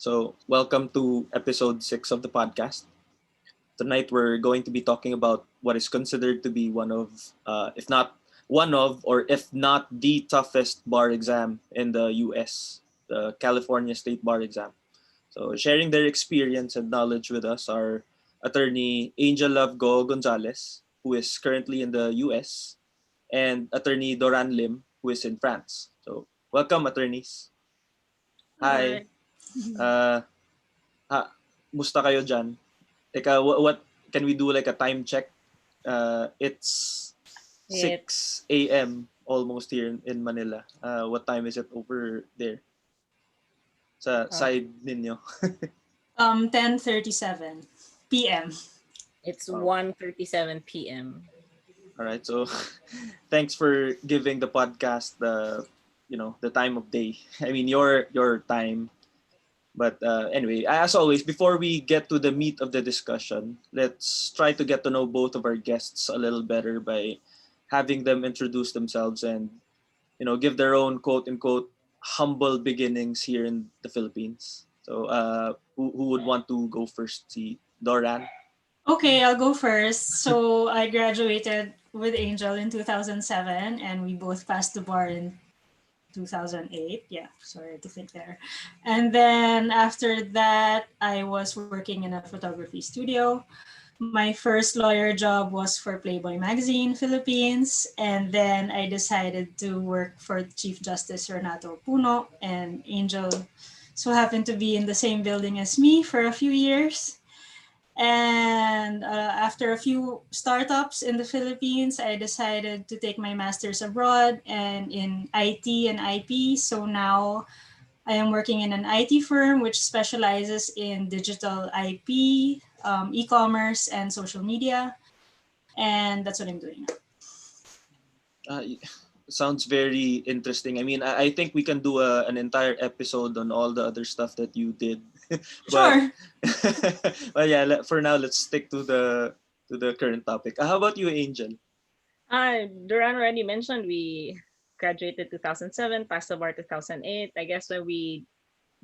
So, welcome to episode 6 of the podcast. Tonight, we're going to be talking about what is considered to be one of, if not one of, or if not the toughest bar exam in the US, the California State Bar exam. So, sharing their experience and knowledge with us are attorney Angel Love Go-Gonzalez, who is currently in the US, and attorney Doranne Lim, who is in France. So, welcome, attorneys. Hi. Hi. Uh, musta kayo dyan? Teka, what can we do like a time check? It's It 6 a.m. almost here in Manila. What time is it over there? Sa uh, side ninyo? 10:37 p.m. it's Wow. 1:37 p.m. All right. So thanks for giving the podcast the time of day. I mean your time. But anyway, as always, before we get to the meat of the discussion, let's try to get to know both of our guests a little better by having them introduce themselves and give their own quote unquote humble beginnings here in the Philippines. So who would want to go first? See Doran. Okay, I'll go first. So I graduated with Angel in 2007, and we both passed the bar in 2008. Yeah, sorry to think there. And then after that, I was working in a photography studio. My first lawyer job was for Playboy Magazine Philippines, and then I decided to work for Chief Justice Renato Puno, and Angel so happened to be in the same building as me for a few years. And after a few startups in the Philippines, I decided to take my master's abroad and in IT and IP. So now I am working in an IT firm which specializes in digital IP, e-commerce, and social media. And that's what I'm doing now. Uh, Sounds very interesting. I mean, I think we can do an entire episode on all the other stuff that you did. But Sure. well, yeah. For now, let's stick to the current topic. How about you, Angel? Duran already mentioned we graduated 2007, passed the bar 2008. I guess when we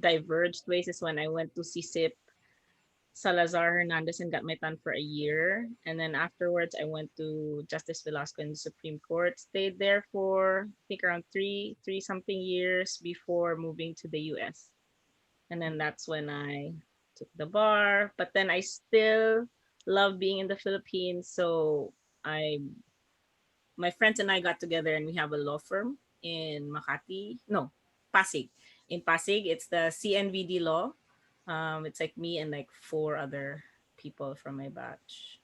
diverged ways is when I went to CSIP Salazar Hernandez and got my tan for a year. And then afterwards, I went to Justice Velasco in the Supreme Court. Stayed there for, I think, around three something years before moving to the US. And then that's when I took the bar. But then I still love being in the Philippines. So I, my friends and I got together and we have a law firm in Makati. No, Pasig. In Pasig, it's the CNVD law. It's like me and like four other people from my batch.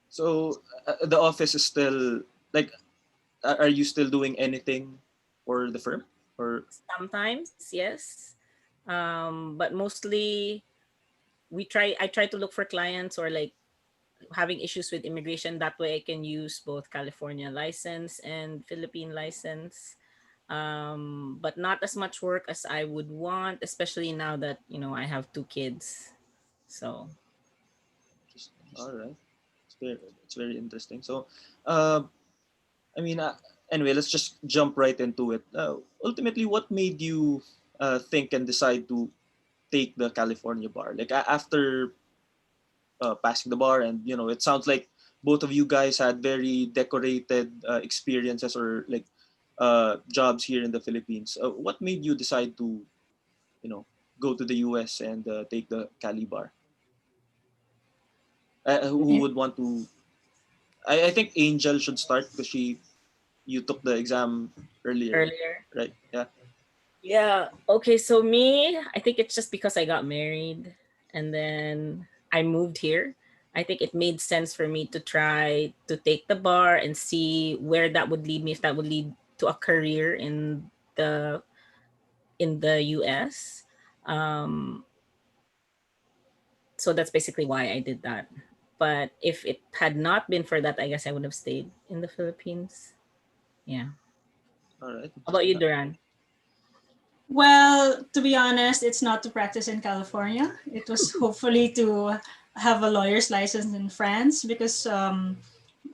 So the office is still like, are you still doing anything for the firm or? Sometimes, yes. But mostly I try to look for clients or like having issues with immigration. That way I can use both California license and Philippine license. But not as much work as I would want, especially now that, I have two kids. So All right, it's very interesting. So, uh, I mean, anyway, let's just jump right into it. Ultimately, what made you think and decide to take the California bar? Like after passing the bar, and it sounds like both of you guys had very decorated experiences or like jobs here in the Philippines. What made you decide to, you know, go to the US and take the Cali bar? Who would want to? I think Angel should start because you took the exam earlier, earlier. right? Yeah. Yeah. Okay. So me, I think it's just because I got married and then I moved here. I think it made sense for me to try to take the bar and see where that would lead me, if that would lead to a career the the US. Um, so that's basically why I did that. But if it had not been for that, I guess I would have stayed in the Philippines. Yeah. All right. How about you, Interesting. Duran? Well, to be honest, it's not to practice in California. It was hopefully to have a lawyer's license in France because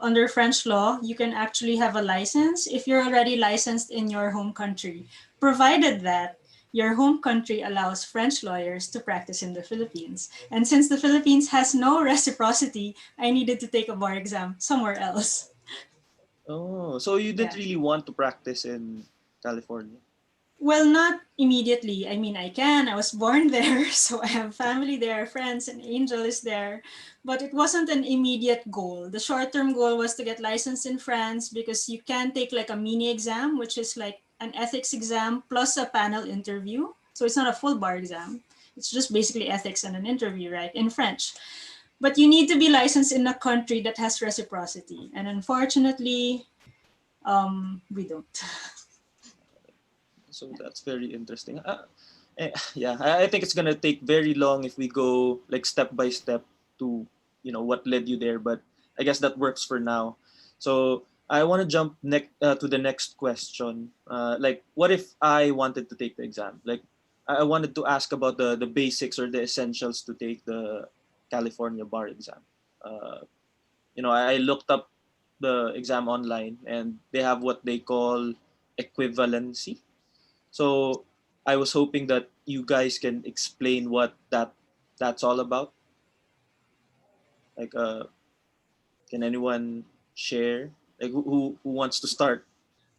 under French law, you can actually have a license if you're already licensed in your home country, provided that your home country allows French lawyers to practice in the Philippines. And since the Philippines has no reciprocity, I needed to take a bar exam somewhere else. Oh, so you didn't Yeah. really want to practice in California? Well, not immediately. I mean, I can. I was born there, so I have family there, friends, and Angel is there. But it wasn't an immediate goal. The short term goal was to get licensed in France because you can take like a mini exam, which is like an ethics exam plus a panel interview. So it's not a full bar exam. It's just basically ethics and an interview, right, in French. But you need to be licensed in a country that has reciprocity. And unfortunately, we don't. So that's very interesting. Yeah, I think it's gonna take very long if we go like step by step to what led you there. But I guess that works for now. So I want to jump to the next question. Like, what if I wanted to take the exam? Like, I wanted to ask about the basics or the essentials to take the California bar exam. Uh, I looked up the exam online, and they have what they call equivalency. So I was hoping that you guys can explain what that's all about. Like, can anyone share? Like, who wants to start?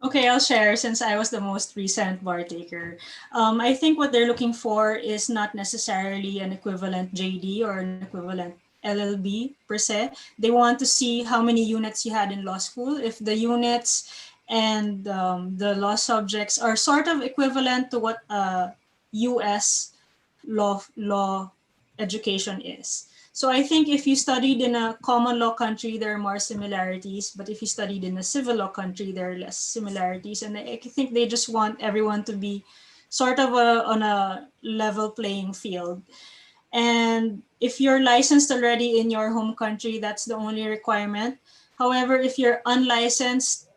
Okay, I'll share since I was the most recent bar taker. I think what they're looking for is not necessarily an equivalent JD or an equivalent LLB per se. They want to see how many units you had in law school. If the units and the law subjects are sort of equivalent to what US law education is. So I think if you studied in a common law country, there are more similarities. But if you studied in a civil law country, there are less similarities. And I think they just want everyone to be sort of on a level playing field. And if you're licensed already in your home country, that's the only requirement. However, if you're unlicensed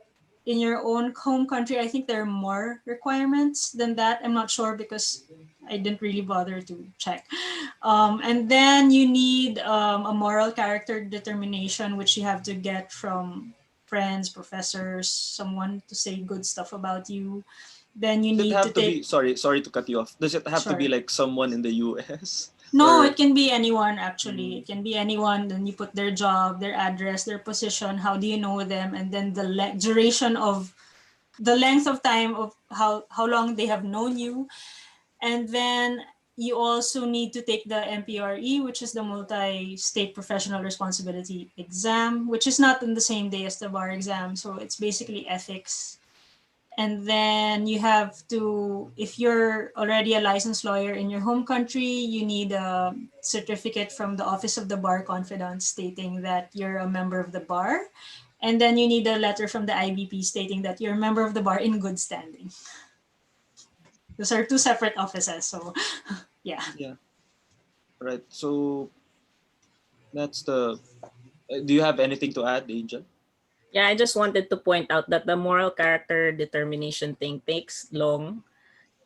in your own home country, I think there are more requirements than that. I'm not sure because I didn't really bother to check. And then you need a moral character determination, which you have to get from friends, professors, someone to say good stuff about you. Then you Does it need to have to take, be? Sorry to cut you off. Does it have to be sure. like someone in the U.S. No, or? it can be anyone actually. Mm, It can be anyone. Then you put their job, their address, their position, how do you know them, and then the duration of the length of time of how long they have known you. And then you also need to take the MPRE, which is the multi-state professional responsibility exam, which is not in the same day as the bar exam. So it's basically ethics. And then you have to, if you're already a licensed lawyer in your home country, you need a certificate from the Office of the Bar Confidant stating that you're a member of the bar. And then you need a letter from the IBP stating that you're a member of the bar in good standing. Those are two separate offices. So, yeah. yeah. Right. So that's the. Do you have anything to add, Angel? Yeah, I just wanted to point out that the moral character determination thing takes long,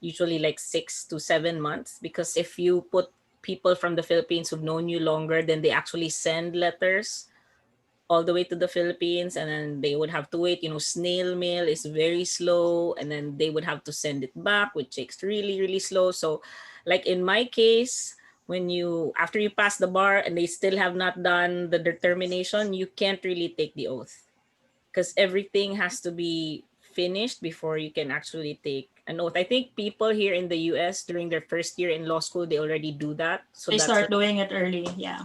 usually like 6 to 7 months, because if you put people from the Philippines who've known you longer, then they actually send letters all the way to the Philippines, and then they would have to wait. Snail mail is very slow, and then they would have to send it back, which takes really, really slow. So, like in my case, when you after you pass the bar and they still have not done the determination, you can't really take the oath because everything has to be finished before you can actually take an oath. I think people here in the US during their first year in law school, they already do that. So They that's start doing it early. Yeah.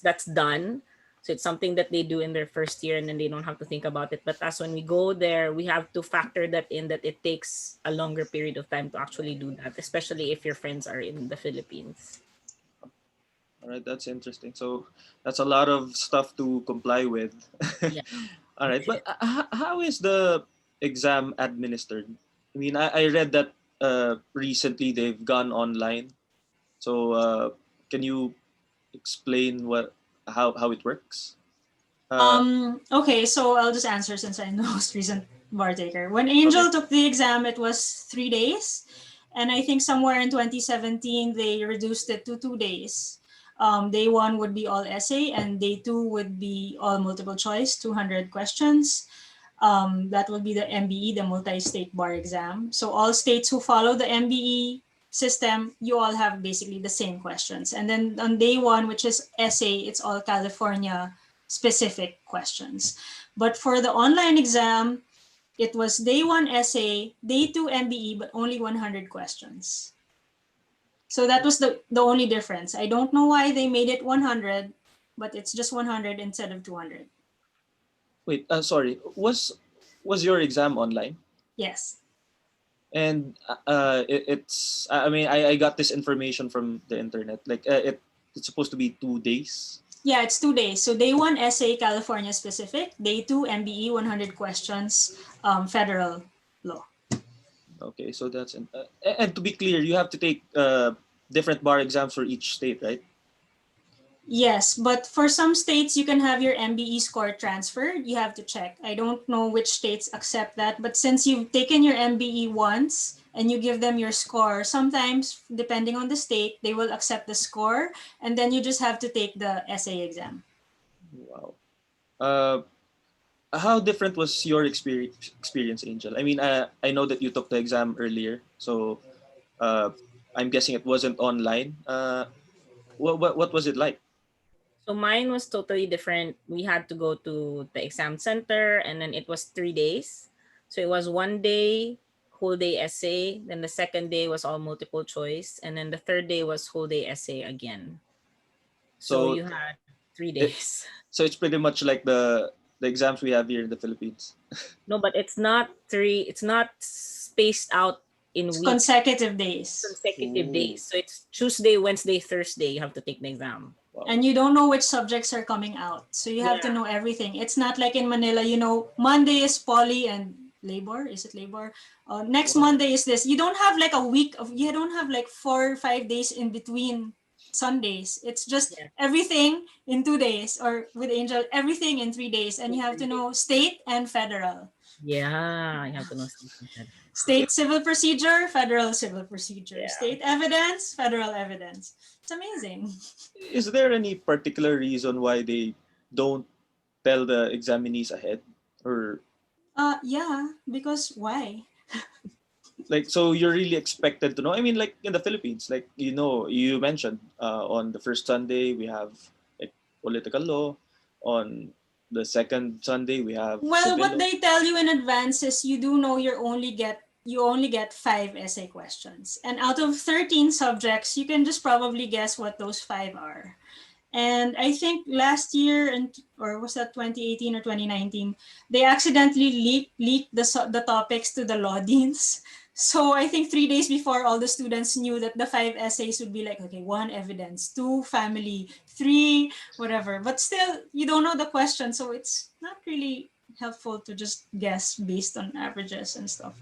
that's done. So it's something that they do in their first year and then they don't have to think about it. But as when we go there, we have to factor that in that it takes a longer period of time to actually do that, especially if your friends are in the Philippines. All right, that's interesting. So that's a lot of stuff to comply with. Yeah. All right, but how is the exam administered? I mean, I read that recently they've gone online. So can you explain how it works? Uh, Okay, so I'll just answer since I'm the most recent bar taker. When okay. Angel took the exam, it was 3 days. And I think somewhere in 2017, they reduced it to 2 days. Day one would be all essay, and day two would be all multiple choice, 200 questions. That would be the MBE, the multi state bar exam. So all states who follow the MBE system, you all have basically the same questions. And then on day one, which is essay, it's all California specific questions. But for the online exam, it was day one essay, day two MBE, but only 100 questions. So that was the only difference. I don't know why they made it 100, but it's just 100 instead of 200. Wait, sorry. Was your exam online? Yes. And it's I mean I got this information from the internet. Like it's supposed to be 2 days. Yeah, it's 2 days. So day one essay, California specific. Day two MBE, 100 questions, federal law. Okay, so that's and to be clear, you have to take different bar exams for each state, right? Yes, but for some states, you can have your MBE score transferred. You have to check. I don't know which states accept that, but since you've taken your MBE once and you give them your score, sometimes, depending on the state, they will accept the score, and then you just have to take the essay exam. Wow. How different was your experience, Angel? I mean, I know that you took the exam earlier, so I'm guessing it wasn't online. What was it like? So mine was totally different. We had to go to the exam center, and then it was 3 days. So it was one day, whole day essay. Then the second day was all multiple choice. And then the third day was whole day essay again. So So you had three it days. so it's pretty much like the exams we have here in the Philippines. No, but it's not three, it's not spaced out in It's weeks, consecutive days. consecutive Ooh. days. So it's Tuesday, Wednesday, Thursday, you have to take the exam. Wow. And you don't know which subjects are coming out. So you have to Yeah. know everything. It's not like in Manila, Monday is poly and labor. Is it labor? Next Wow. Monday is this. You don't have like a week of, you don't have like 4 or 5 days in between Sundays. It's just Yeah. everything in 2 days, or with Angel, everything in 3 days. And you have to know state and federal. Yeah, you have to know. State civil procedure, federal civil procedure. Yeah. State evidence, federal evidence. It's amazing. Is there any particular reason why they don't tell the examinees ahead, or Yeah, because why? like so you're really expected to know? I mean, like in the Philippines, like you mentioned on the first Sunday we have like political law, on the second Sunday we have Well, civil what law. they tell you in advance is you do know you only get 5 essay questions. And out of 13 subjects, you can just probably guess what those 5 are. And I think last year, or was that 2018 or 2019, they accidentally leaked the topics to the law deans. So I think 3 days before, all the students knew that the 5 essays would be like, okay, 1 evidence, 2 family, 3 whatever. But still, you don't know the question, so it's not really helpful to just guess based on averages and stuff.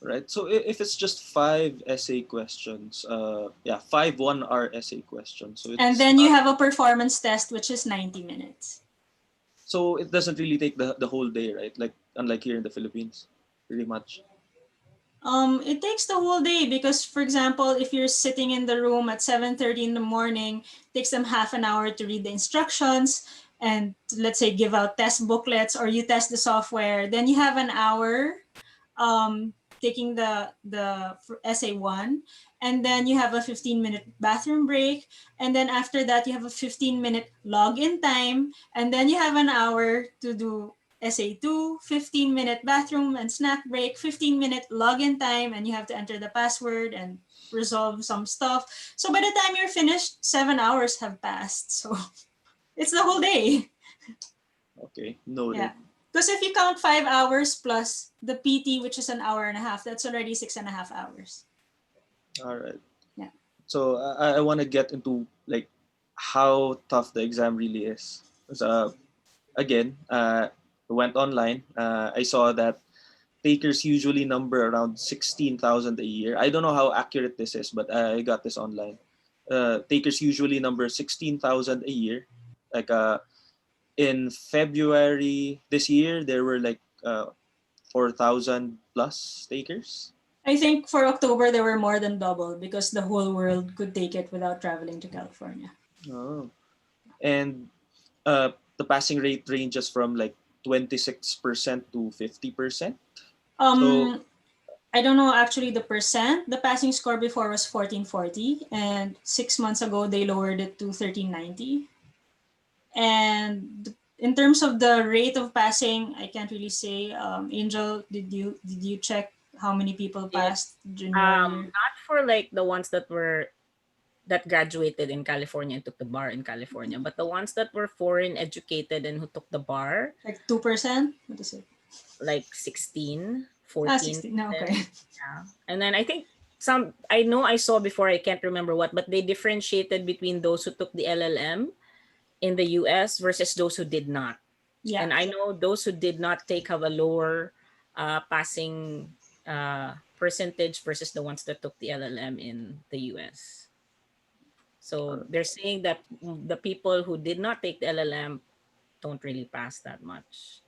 Right. So if it's just 5 essay questions, yeah, 5 1 hour essay questions. So And it's then you not, have a performance test, which is 90 minutes. so it doesn't really take the whole day, right? Like unlike here in the Philippines, pretty much. It takes the whole day because, for example, if you're sitting in the room at 7:30 in the morning, it takes them half an hour to read the instructions and, let's say, give out test booklets, or you test the software. Then you have an hour taking the essay one, and then you have a 15-minute bathroom break, and then after that you have a 15-minute login time, and then you have an hour to do essay 2, 15-minute bathroom and snack break, 15-minute login time, and you have to enter the password and resolve some stuff. So by the time you're finished, 7 hours have passed. So it's the whole day. Okay, noted. Yeah. Because if you count 5 hours plus the PT, which is an hour and a half, that's already 6.5 hours. All right. Yeah. So I want to get into like how tough the exam really is. So again, I went online. I saw that takers usually number around 16,000 a year. I don't know how accurate this is, but I got this online. Takers usually number 16,000 a year. Like in February this year, there were like 4,000 plus takers. I think for October, there were more than double because the whole world could take it without traveling to California. Oh. And the passing rate ranges from like 26% to 50%. So Um, I don't know actually the percent. The passing score before was 1440, and 6 months ago they lowered it to 1390. And in terms of the rate of passing, I can't really say. Angel, did you check how many people Yeah. passed in your year? Not for like the ones that graduated in California and took the bar in California, but the ones that were foreign educated and who took the bar, Like 2%? What is it? like 16, Ah, 14 16. No, okay. percent. Yeah. And then I think some, I know I saw before, I can't remember what, but they differentiated between those who took the LLM in the US versus those who did not. Yeah. And I know those who did not take have a lower passing percentage versus the ones that took the LLM in the US. So they're saying that the people who did not take the LLM don't really pass that much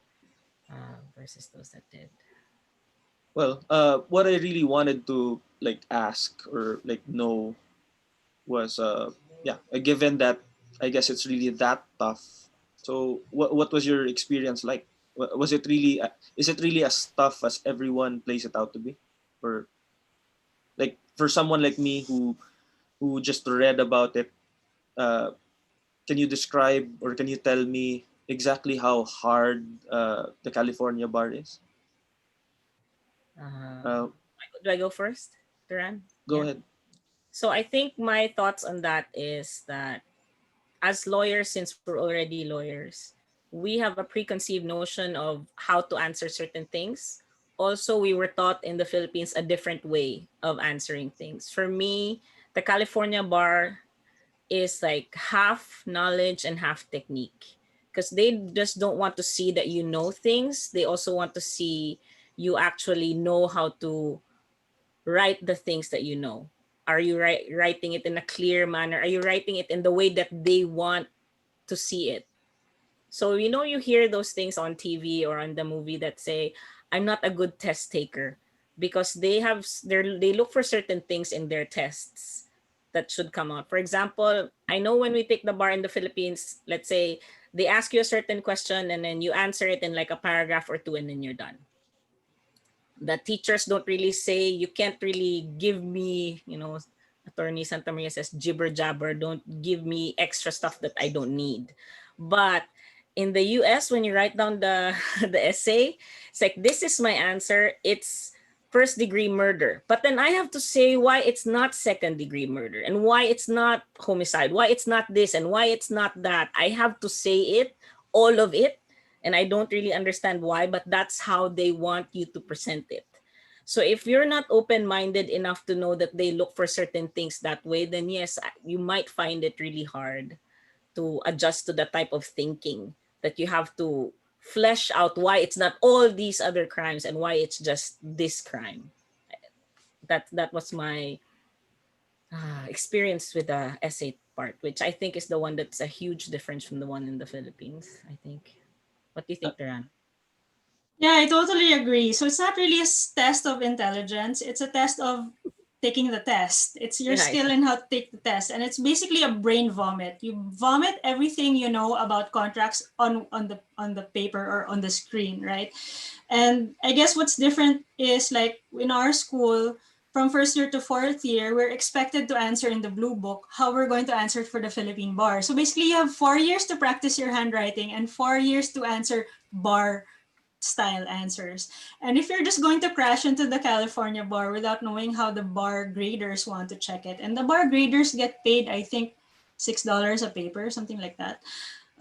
versus those that did. Well, what I really wanted to like ask or like know was yeah, given that I guess it's really that tough. So what was your experience like? Was it really is it really as tough as everyone plays it out to be, or like for someone like me who just read about it? Uh, can you describe or can you tell me exactly how hard the California bar is? Uh, Uh, do I go first, Duran? Go Yeah. ahead. So I think my thoughts on that is that as lawyers, since we're already lawyers, we have a preconceived notion of how to answer certain things. Also, we were taught in the Philippines a different way of answering things. For me, the California bar is like half knowledge and half technique because they just don't want to see that you know things. They also want to see you actually know how to write the things that you know. Are you writing it in a clear manner? Are you writing it in the way that they want to see it? So you hear those things on TV or on the movie that say, "I'm not a good test taker," because they look for certain things in their tests that should come out. For example, I know when we take the bar in the Philippines, let's say they ask you a certain question and then you answer it in like a paragraph or two and then you're done. The teachers don't really say, you can't really give me, Attorney Santa Maria says, jibber jabber, don't give me extra stuff that I don't need. But in the US, when you write down the the essay, it's like, this is my answer, it's first degree murder, but then I have to say why it's not second degree murder and why it's not homicide, why it's not this and why it's not that. I have to say it, all of it, and I don't really understand why, but that's how they want you to present it. So if you're not open-minded enough to know that they look for certain things that way, then yes, you might find it really hard to adjust to the type of thinking that you have to flesh out why it's not all these other crimes and why it's just this crime. That was my experience with the essay part, which I think is the one that's a huge difference from the one in the Philippines, I think. What do you Uh, think, Taran? Yeah, I totally agree. So it's not really a test of intelligence. It's a test of taking the test. It's your Yeah, skill in how to take the test. And it's basically a brain vomit. You vomit everything you know about contracts on the paper or on the screen, right? And I guess what's different is like in our school, from first year to fourth year, we're expected to answer in the blue book how we're going to answer for the Philippine bar. So basically, you have 4 years to practice your handwriting and 4 years to answer bar style answers. And if you're just going to crash into the California bar without knowing how the bar graders want to check it, and the bar graders get paid, I think, $6 a paper, something like that.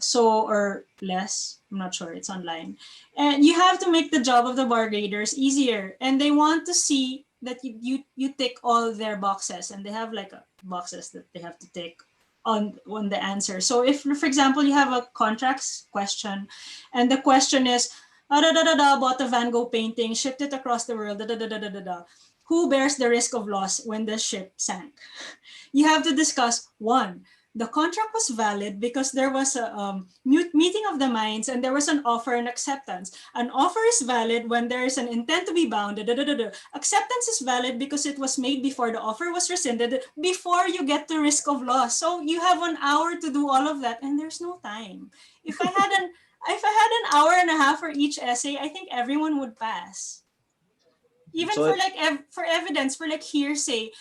So, or less, I'm not sure, it's online. And you have to make the job of the bar graders easier. And they want to see that you tick all their boxes, and they have like boxes that they have to tick on the answer. So if, for example, you have a contracts question and the question is, da da da da, bought a Van Gogh painting, shipped it across the world, da da da da da da. Who bears the risk of loss when the ship sank? You have to discuss one, the contract was valid because there was a meeting of the minds and there was an offer and acceptance. An offer is valid when there is an intent to be bound. Da, da, da, da, da. Acceptance is valid because it was made before the offer was rescinded, before you get the risk of loss. So you have 1 hour to do all of that, and there's no time. If I had an hour and a half for each essay, I think everyone would pass. Even So for like for evidence, for like hearsay,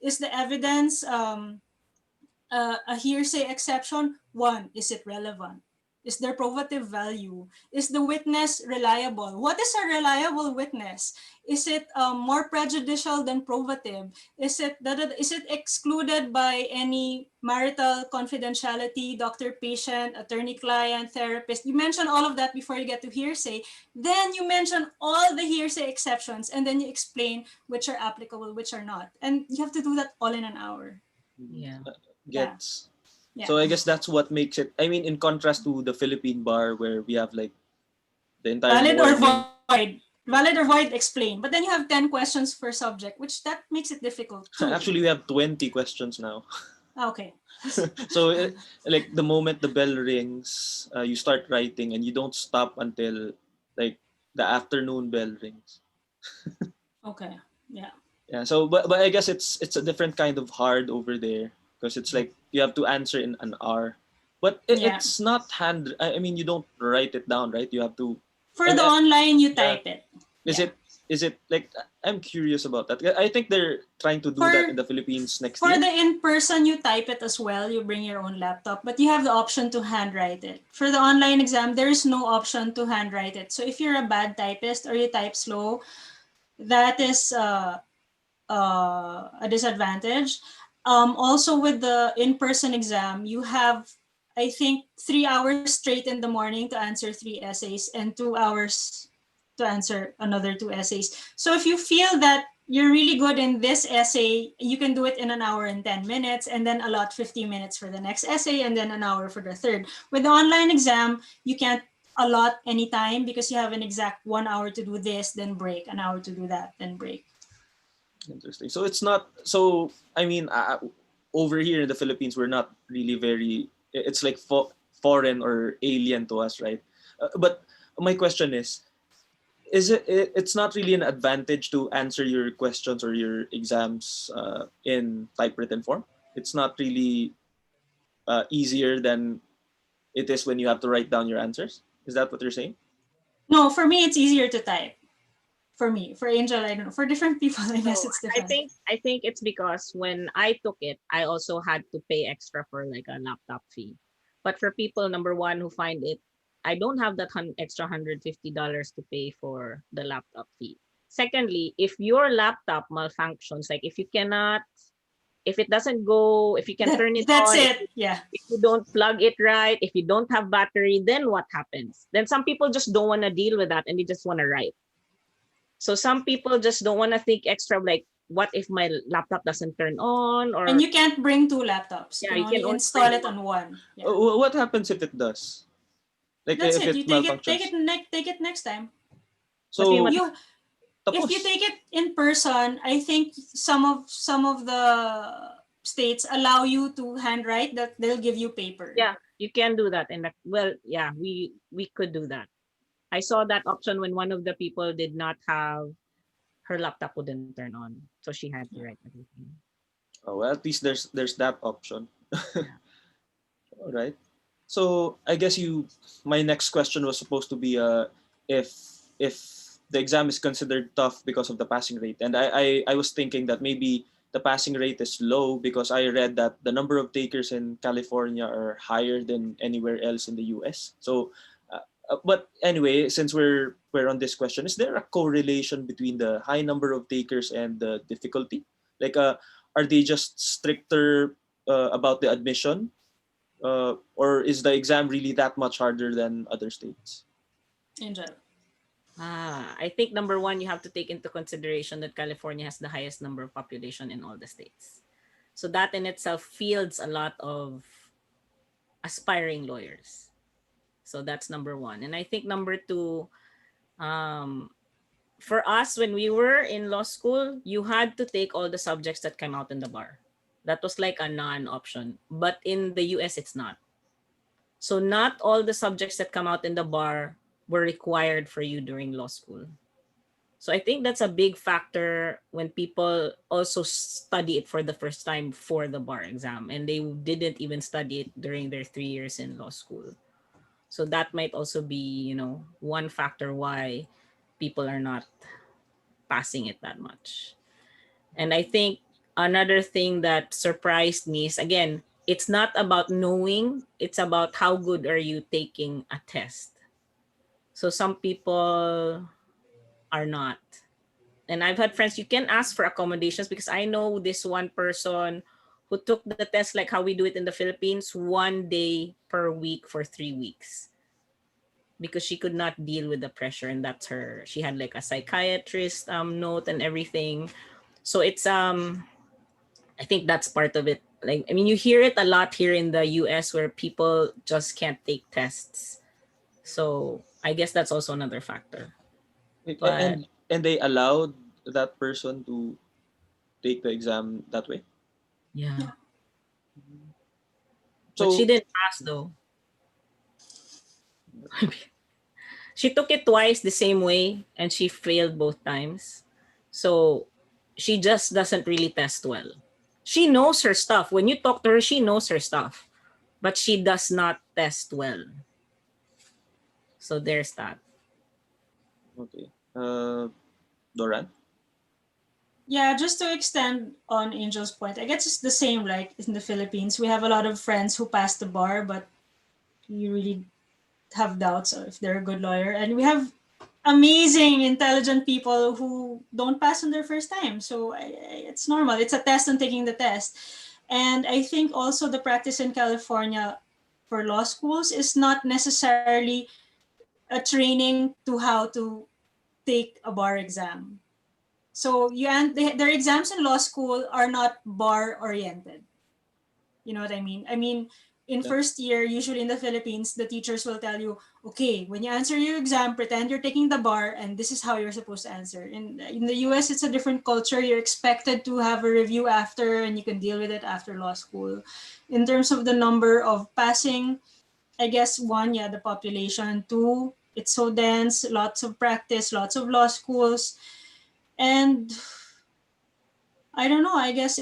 is the evidence a hearsay exception? One, is it relevant? Is there probative value? Is the witness reliable? What is a reliable witness? Is it more prejudicial than probative? Is it excluded by any marital confidentiality, doctor-patient, attorney-client, therapist? You mention all of that before you get to hearsay. Then you mention all the hearsay exceptions, and then you explain which are applicable, which are not. And you have to do that all in an hour. Yeah. Yeah. gets. Yeah. So I guess that's what makes it. I mean, in contrast to the Philippine bar where we have like the entire Valid or morning. void. Valid or void, explain. But then you have 10 questions per subject, which that makes it difficult too. Actually, we have 20 questions now. Okay. So like the moment the bell rings, you start writing and you don't stop until like the afternoon bell rings. Okay. Yeah. Yeah. So but I guess it's a different kind of hard over there because it's like you have to answer in an hour. But Yeah. it's not hand. I mean, you don't write it down, right? You have to. For I the mean, online, you yeah. type it. Is Yeah. it is it like I'm curious about that. I think they're trying to do that in For the Philippines next for year. the in-person, you type it as well. You bring your own laptop, but you have the option to handwrite it. For the online exam, there is no option to handwrite it. So if you're a bad typist or you type slow, that is a disadvantage. Also, with the in-person exam, you have, I think, 3 hours straight in the morning to answer 3 essays and 2 hours to answer another two essays. So if you feel that you're really good in this essay, you can do it in an hour and 10 minutes and then allot 15 minutes for the next essay and then an hour for the third. With the online exam, you can't allot any time because you have an exact 1 hour to do this, then break, an hour to do that, then break. Interesting. So it's not so. I mean, over here in the Philippines, we're not really very. It's like foreign or alien to us, right? But my question is it's not really an advantage to answer your questions or your exams in typewritten form. It's not really easier than it is when you have to write down your answers. Is that what you're saying? No, for me, it's easier to type. For me, for Angel, I don't know. For different people, I So guess it's I different. think I think it's because when I took it, I also had to pay extra for like a laptop fee. But for people number one who find it, I don't have that extra $150 to pay for the laptop fee. Secondly, if your laptop malfunctions, like if you cannot, if it doesn't go, if you can turn it That's on, it. Yeah. if you don't plug it right, if you don't have battery, then what happens? Then some people just don't want to deal with that and they just want to write. So some people just don't want to think extra like, what if my laptop doesn't turn on? And Or you can't bring two laptops. You yeah, can you can only only install bring it one. on one. Yeah. What happens if it does? Like That's if it. it You take it. malfunctions? Take it next time. What do you mean? So You if you tapos. take it in person, I think some of the states allow you to handwrite that they'll give you paper. Yeah, you can do that. And well, yeah, we could do that. I saw that option when one of the people did not have her laptop wouldn't turn on, so she had to Yeah. write everything. Oh, well, at least there's that option. Yeah. All right. So I guess my next question was supposed to be if if the exam is considered tough because of the passing rate, and I was thinking that maybe the passing rate is low because I read that the number of takers in California are higher than anywhere else in the U.S. So, but anyway, since we're on this question, is there a correlation between the high number of takers and the difficulty? Like, are they just stricter about the admission, or is the exam really that much harder than other states? Angel. I think number one, you have to take into consideration that California has the highest number of population in all the states. So that in itself fields a lot of aspiring lawyers. So that's number one. And I think number two, um, for us, when we were in law school, you had to take all the subjects that came out in the bar. That was like a non-option. But in the US, it's not. So not all the subjects that come out in the bar were required for you during law school. So I think that's a big factor when people also study it for the first time for the bar exam and they didn't even study it during their 3 years in law school. So that might also be, one factor why people are not passing it that much. And I think another thing that surprised me is, again, it's not about knowing, it's about how good are you taking a test. So some people are not. And I've had friends, you can ask for accommodations, because I know this one person who took the test like how we do it in the Philippines, 1 day per week for 3 weeks, because she could not deal with the pressure. And that's her, she had like a psychiatrist note and everything. So it's I think that's part of it. Like, I mean, you hear it a lot here in the US where people just can't take tests. So I guess that's also another factor. Wait, But and they allowed that person to take the exam that way. yeah, Yeah. but she So didn't pass though. She took it twice the same way and she failed both times. So she just doesn't really test well. She knows her stuff. When you talk to her, she knows her stuff, but she does not test well. So there's that. okay, Doran. Yeah, just to extend on Angel's point, I guess it's the same like in the Philippines. We have a lot of friends who passed the bar, but you really have doubts if they're a good lawyer. And we have amazing, intelligent people who don't pass on their first time. So it's normal. It's a test on taking the test. And I think also the practice in California for law schools is not necessarily a training to how to take a bar exam. So their exams in law school are not bar oriented. You know what I mean? I mean, in Yeah. first year, usually in the Philippines, the teachers will tell you, okay, when you answer your exam, pretend you're taking the bar, and this is how you're supposed to answer. In the US, it's a different culture. You're expected to have a review after, and you can deal with it after law school. In terms of the number of passing, I guess one, yeah, the population. Two, it's so dense, lots of practice, lots of law schools. And I don't know. I guess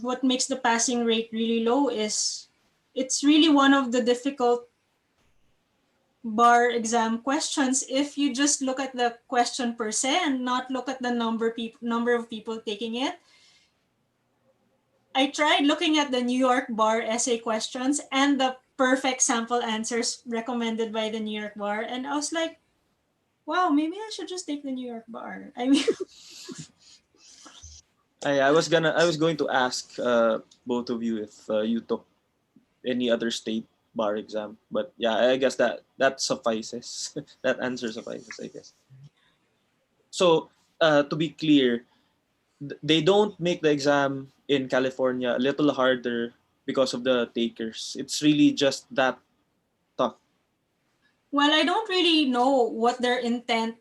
what makes the passing rate really low is it's really one of the difficult bar exam questions if you just look at the question per se and not look at the number of people taking it. I tried looking at the New York bar essay questions and the perfect sample answers recommended by the New York bar, and I was like, wow, maybe I should just take the New York bar. I mean, I was going to ask both of you if you took any other state bar exam, but yeah, I guess that suffices. That answer suffices, I guess. So to be clear, they don't make the exam in California a little harder because of the takers. It's really just that tough. well, I don't really know what their intent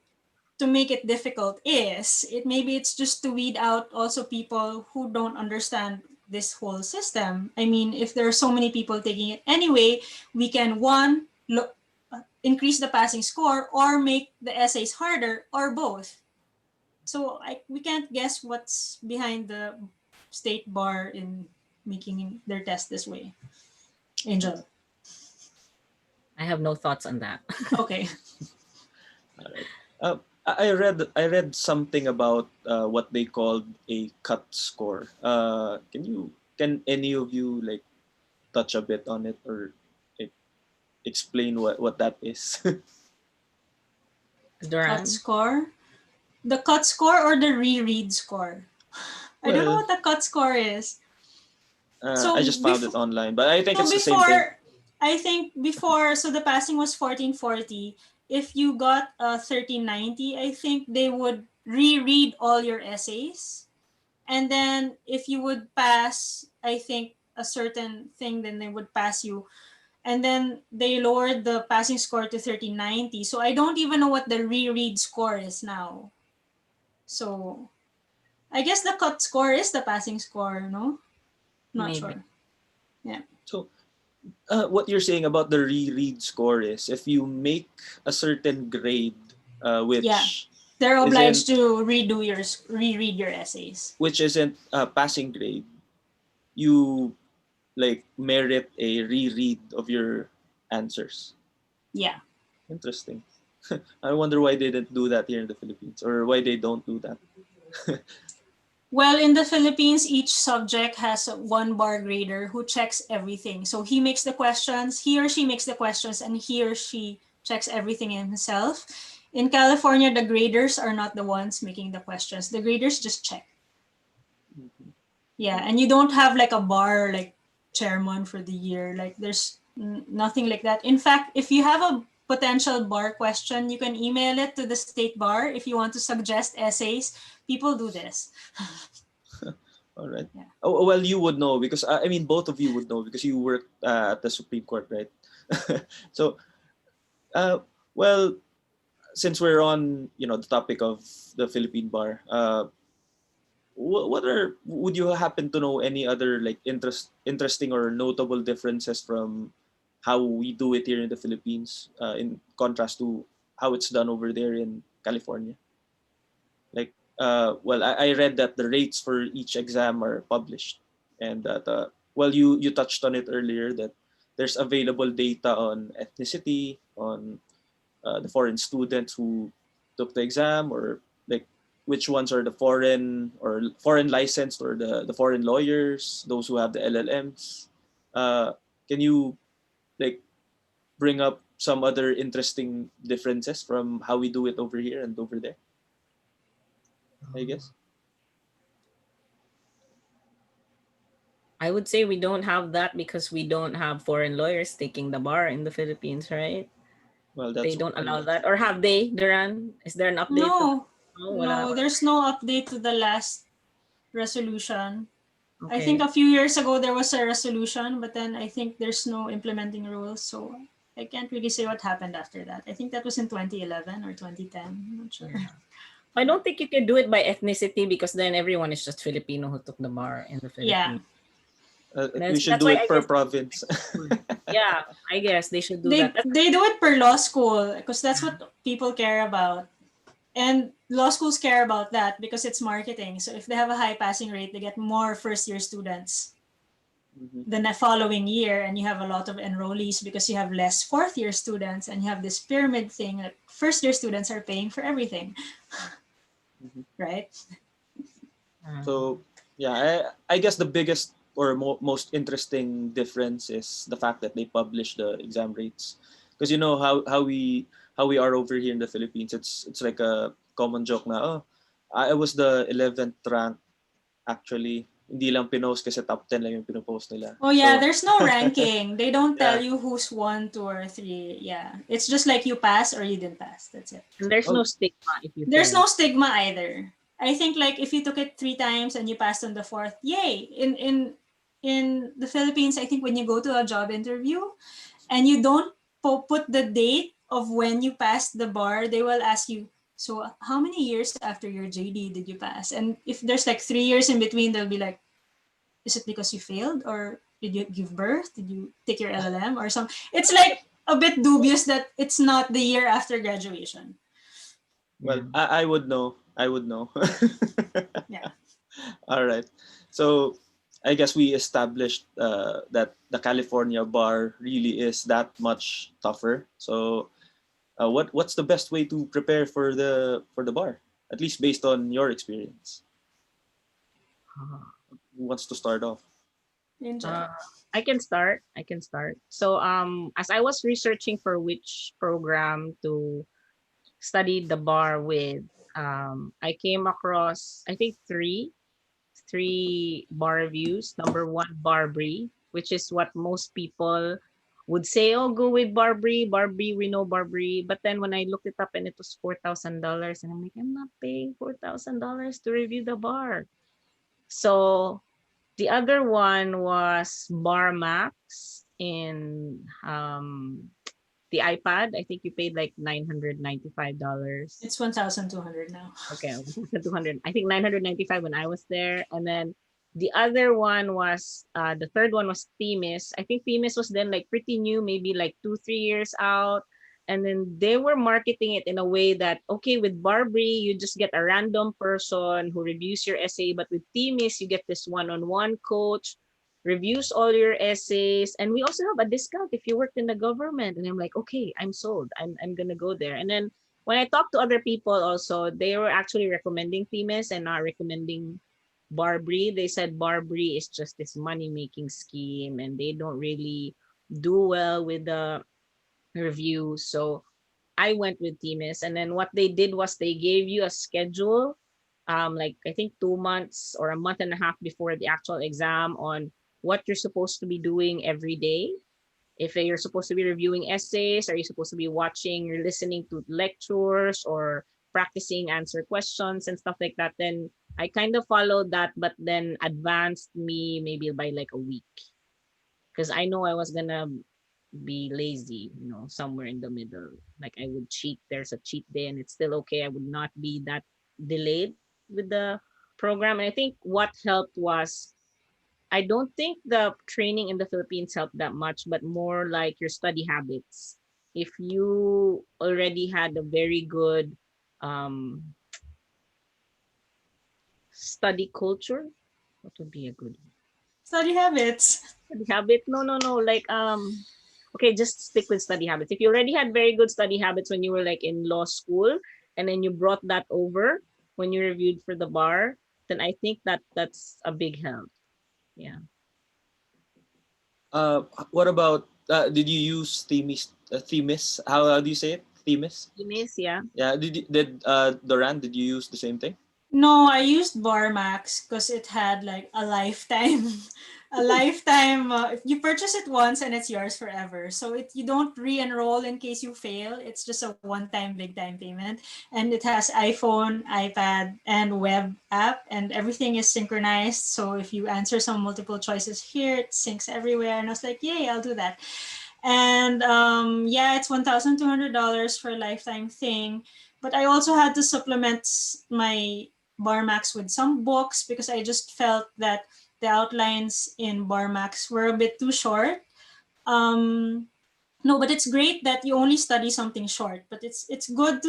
to make it difficult is. Maybe it's just to weed out also people who don't understand this whole system. I mean, if there are so many people taking it anyway, we can one increase the passing score or make the essays harder or both. So we can't guess what's behind the state bar in making their test this way. Angel. I have no thoughts on that. Okay. All right. I read something about what they called a cut score. Can any of you like touch a bit on it or like, explain what that is? Cut Doranne? score. The cut score or the reread score? I don't know Well, what the cut score is. I So just found it online, but I think so it's the same thing. before, I think before, so the passing was 1440. If you got 1390, I think they would reread all your essays. And then if you would pass, I think a certain thing, then they would pass you. And then they lowered the passing score to 1390. So I don't even know what the reread score is now. So I guess the cut score is the passing score, no? Not Maybe. sure. Yeah. So what you're saying about the reread score is if you make a certain grade, Yeah. which They're isn't obliged to reread your essays. a passing grade, you like merit a reread of your answers. Yeah. Interesting. I wonder why they didn't do that here in the Philippines, or why they don't do that. Well, in the Philippines, each subject has one bar grader who checks everything. So he makes the questions, he or she makes the questions, and he or she checks everything himself. In California, the graders are not the ones making the questions. The graders just check. Mhm. Yeah, and you don't have like a bar like chairman for the year. Like there's nothing like that. In fact, if you have a potential bar question, you can email it to the state bar if you want to suggest essays. People do this. All right. Yeah. Oh, well, you would know because I mean, both of you would know because you worked at the Supreme Court, right? So, uh, well, since we're on, the topic of the Philippine bar, what are would you happen to know any other like interesting or notable differences from how we do it here in the Philippines, in contrast to how it's done over there in California? Like, well, I read that the rates for each exam are published, and that well, you touched on it earlier that there's available data on ethnicity, on the foreign students who took the exam, or like which ones are the foreign licensed, or the foreign lawyers, those who have the LLMs. Can you like bring up some other interesting differences from how we do it over here and over there? I guess. I would say we don't have that because we don't have foreign lawyers taking the bar in the Philippines, right? Well, They that's don't I allow mean, that. Or have they, Duran? Is there an update to that? No, No, wala no, pa. there's no update to the last resolution. I think Okay. a few years ago there was a resolution, but then I think there's no implementing rules, so I can't really say what happened after that. I think that was in 2011 or 2010. I'm not sure. Yeah. I don't think you can do it by ethnicity because then everyone is just Filipino who took the bar in the Yeah, Philippines. That's we should that's do why it I per guess province. yeah, I guess they should do they that. That's they do it per law school because that's what people care about. And law schools care about that because it's marketing. So if they have a high passing rate, they get more first year students Mhm. than the following year, and you have a lot of enrollees because you have less fourth year students, and you have this pyramid thing that first year students are paying for everything, Mhm. right? So yeah, I guess the biggest or most interesting difference is the fact that they publish the exam rates, because you know how we are over here in the Philippines. It's like a common joke na, oh, I was the 11th rank actually. Hindi lang pinost kasi top 10 lang yung pinopost nila. Oh yeah, So there's no ranking. They don't tell yeah. you who's 1, 2, or 3. Yeah, it's just like you pass or you didn't pass. That's it. and there's no Oh, stigma if you There's fail. no stigma either. I think like if you took it 3 times and you passed on the fourth, yay! In the Philippines, I think when you go to a job interview and you don't put the date of when you passed the bar, they will ask you, so how many years after your JD did you pass? And if there's like 3 years in between, they'll be like, is it because you failed or did you give birth? Did you take your LLM or something? It's like a bit dubious that it's not the year after graduation. well, Yeah. I would know. I would know. Yeah. All right. So I guess we established that the California bar really is that much tougher. So what's the best way to prepare for the bar? At least based on your experience. Who wants to start off? Angel. Uh, I can start. I can start. So as I was researching for which program to study the bar with, I came across I think three bar reviews. Number one, Barbary, which is what most people would say, oh, go with Barbary. Barbary, we know Barbary. But then when I looked it up and it was $4,000, and I'm like, I'm not paying $4,000 to review the bar. So the other one was Bar Max in the iPad. I think you paid like $995. It's 1,200 now. Okay, 200. I think 995 when I was there, and then the other one was the third one was Themis. I think Themis was then like pretty new, maybe like 2 3 years out, and then they were marketing it in a way that okay, with Barbary you just get a random person who reviews your essay, but with Themis you get this one-on-one coach reviews all your essays, and we also have a discount if you worked in the government. And I'm like, okay, I'm sold. I'm gonna go there. And then when I talked to other people also, they were actually recommending Themis and not recommending Barbary. They said Barbary is just this money making scheme and they don't really do well with the reviews. So I went with Themis. And then what they did was they gave you a schedule, like I think 2 months or a month and a half before the actual exam on what you're supposed to be doing every day. If you're supposed to be reviewing essays, are you supposed to be watching or listening to lectures or practicing answer questions and stuff like that? Then I kind of followed that, but then advanced me maybe by like a week because I know I was gonna be lazy, somewhere in the middle. Like I would cheat. There's a cheat day and it's still okay. I would not be that delayed with the program. And I think what helped was I don't think the training in the Philippines helped that much, but more like your study habits. If you already had a very good um, study culture, what would be a good Study habits. study habit? No, no, no. Like okay, just stick with study habits. If you already had very good study habits when you were like in law school, and then you brought that over when you reviewed for the bar, then I think that's a big help. Yeah. What about did you use Themis? How do you say it? Themis? You miss, yeah. Yeah. Did Doranne, did you use the same thing? No, I used Barmax because it had like a lifetime, a lifetime. If you purchase it once and it's yours forever, so you don't re-enroll in case you fail. It's just a one-time big-time payment, and it has iPhone, iPad, and web app, and everything is synchronized. So if you answer some multiple choices here, it syncs everywhere. And I was like, yay, I'll do that. And yeah, it's $1,200 for a lifetime thing. But I also had to supplement my Barmax with some books because I just felt that the outlines in Barmax were a bit too short. Um, no, but it's great that you only study something short. But it's good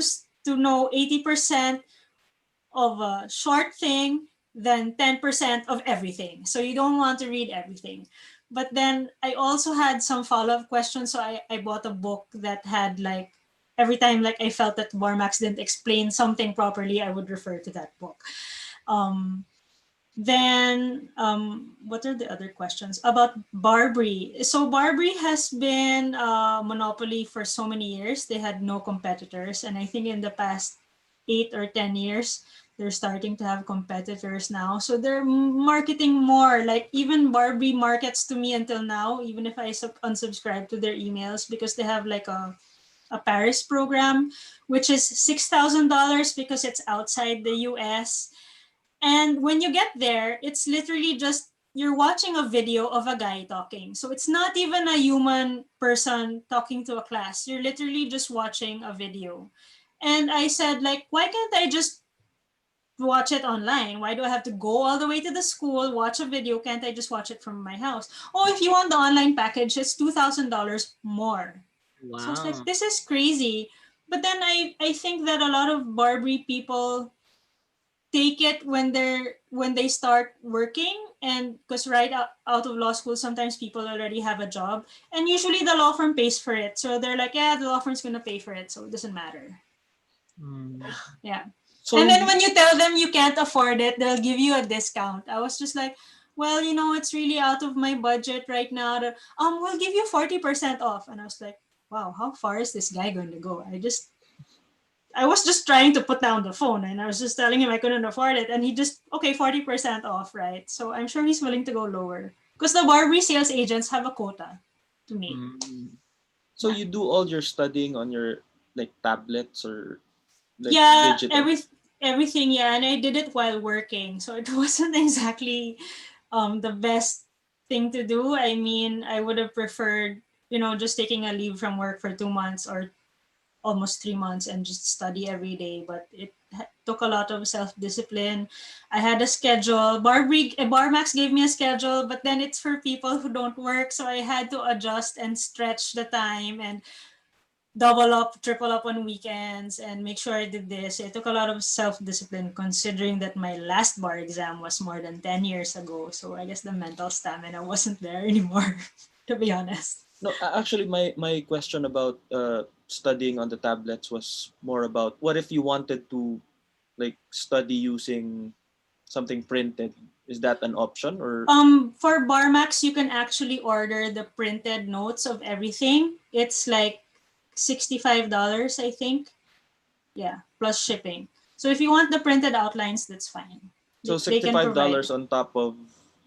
to know 80% of a short thing than 10% of everything. So you don't want to read everything. But then I also had some follow-up questions. So I bought a book that had like every time like I felt that Barmax didn't explain something properly, I would refer to that book. Um, what are the other questions about Barbary? So Barbary has been a monopoly for so many years. They had no competitors, and I think in the past 8 or 10 years, they're starting to have competitors now. So they're marketing more. Like even Barbary markets to me until now, even if I unsubscribe to their emails because they have like a Paris program, which is $6,000 because it's outside the US. And when you get there, it's literally just you're watching a video of a guy talking. So it's not even a human person talking to a class. You're literally just watching a video. And I said, like, why can't I just watch it online? Why do I have to go all the way to the school, watch a video? Can't I just watch it from my house? Oh, if you want the online package, it's $2,000 more. So I was like, Wow. this is crazy. But then I think that a lot of Barbary people take it when they start working, and because right out of law school sometimes people already have a job, and usually the law firm pays for it, so they're like, yeah, the law firm's gonna pay for it, so it doesn't matter. Mm. Yeah. So And then when you tell them you can't afford it, they'll give you a discount. I was just like, well, it's really out of my budget right now. We'll give you 40% off. And I was like, wow, how far is this guy going to go? I was just trying to put down the phone, and I was just telling him I couldn't afford it. And he just, okay, 40% off, right? So I'm sure he's willing to go lower. Because the Barbary sales agents have a quota to meet. Mm. so Yeah. you do all your studying on your like tablets or like Yeah, digital? everything, yeah. And I did it while working. So it wasn't exactly the best thing to do. I mean, I would have preferred, just taking a leave from work for 2 months or almost 3 months and just study every day, but it took a lot of self-discipline. I had a schedule. Barmax gave me a schedule, but then it's for people who don't work, so I had to adjust and stretch the time. And double up, triple up on weekends and make sure I did this. It took a lot of self-discipline considering that my last bar exam was more than 10 years ago. So I guess the mental stamina wasn't there anymore, to be honest. No, actually, my question about studying on the tablets was more about what if you wanted to like study using something printed? Is that an option or? For Barmax, you can actually order the printed notes of everything. It's like $65, I think. Yeah, plus shipping. So if you want the printed outlines, that's fine. So They can provide. $65 on top of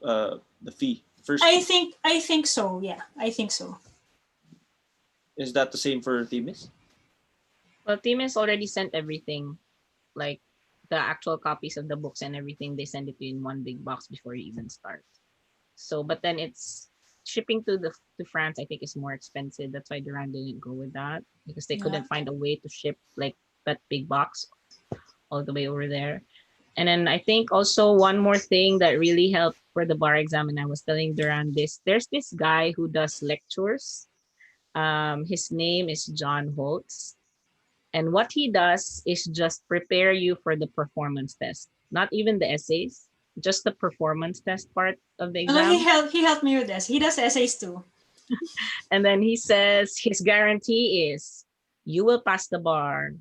the fee, first I fee. think I think so. Yeah, I think so. Is that the same for Themis? Well, team has already sent everything, like the actual copies of the books and everything. They send it to you in one big box before you even start. So, but then it's shipping to France. I think is more expensive. That's why Doranne didn't go with that because they Yeah. couldn't find a way to ship like that big box all the way over there. And then I think also one more thing that really helped for the bar exam, and I was telling Duran this, there's this guy who does lectures. His name is John Holtz. And what he does is just prepare you for the performance test, not even the essays, just the performance test part of the Although exam. he helped me with this. He does essays too. And then he says his guarantee is you will pass the bar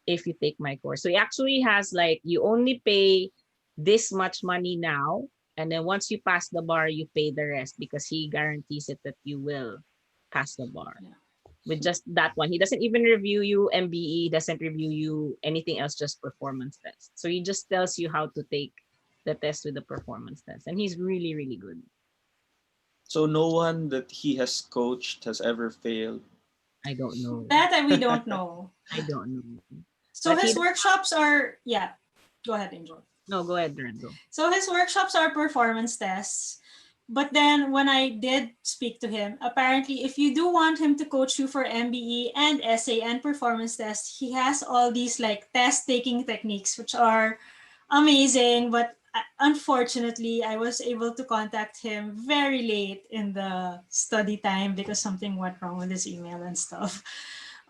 if you take my course. So he actually has like you only pay this much money now, and then once you pass the bar, you pay the rest because he guarantees it that you will pass the bar. Yeah. With just that one. He doesn't even review you MBE, doesn't review you anything else, just performance test. So he just tells you how to take the test with the performance test. And he's really, really good. So no one that he has coached has ever failed. I don't know. That we don't know. I don't know. So But he his workshops are Go ahead, Angel. no, go ahead, Durando. So his workshops are performance tests. But then when I did speak to him, apparently if you do want him to coach you for MBE and essay and performance tests, he has all these like test taking techniques which are amazing, but unfortunately I was able to contact him very late in the study time because something went wrong with his email and stuff.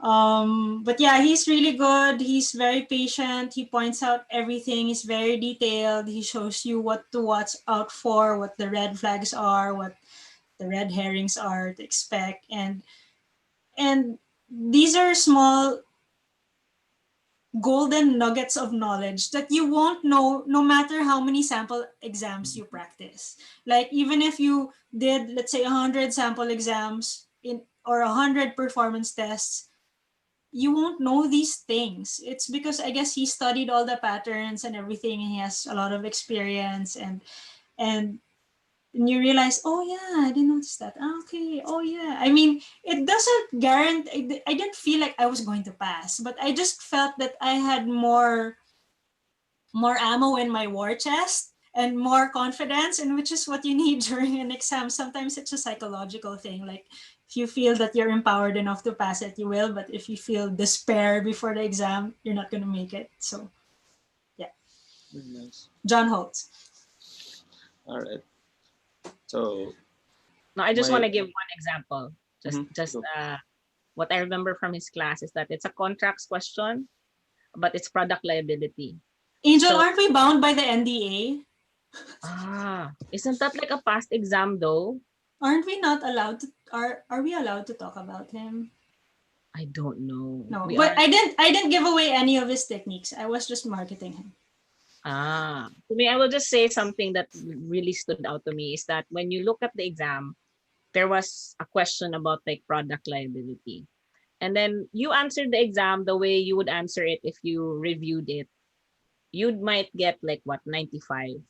But yeah, he's really good. He's very patient. He points out everything. He's very detailed. He shows you what to watch out for, what the red flags are, what the red herrings are to expect, and these are small golden nuggets of knowledge that you won't know no matter how many sample exams you practice. Like even if you did, let's say, 100 sample exams in or 100 performance tests, you won't know these things. It's because I guess he studied all the patterns and everything, and he has a lot of experience, and you realize, oh yeah, I didn't notice that. Okay, oh yeah. I mean, it doesn't guarantee. I didn't feel like I was going to pass, but I just felt that I had more ammo in my war chest and more confidence, and which is what you need during an exam. Sometimes it's a psychological thing. Like if you feel that you're empowered enough to pass it, you will. But if you feel despair before the exam, you're not gonna make it. So yeah. Very nice. John Holtz. All right. So No, I just want my to give one example. Just go. what I remember from his class is that it's a contracts question, but it's product liability. Angel, So aren't we bound by the NDA? isn't that like a past exam though? Aren't we not allowed to? Are we allowed to talk about him? I don't know. No, We but are I didn't give away any of his techniques. I was just marketing him. To me, I will just say something that really stood out to me is that when you look at the exam, there was a question about like product liability. And then you answered the exam the way you would answer it if you reviewed it. You might get like what 95%.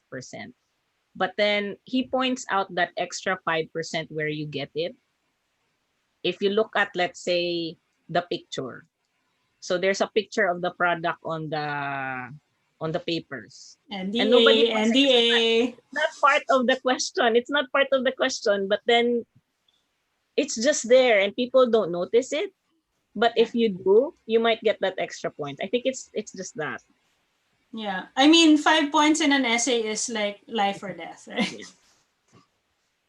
But then he points out that extra 5% where you get it. If you look at, let's say, the picture. So there's a picture of the product on the papers. And nobody NDA, puts it. NDA. It's not part of the question. It's not part of the question, but then it's just there and people don't notice it. But if you do, you might get that extra point. I think it's just that. Yeah, I mean, 5 points in an essay is like life or death, right? Yeah.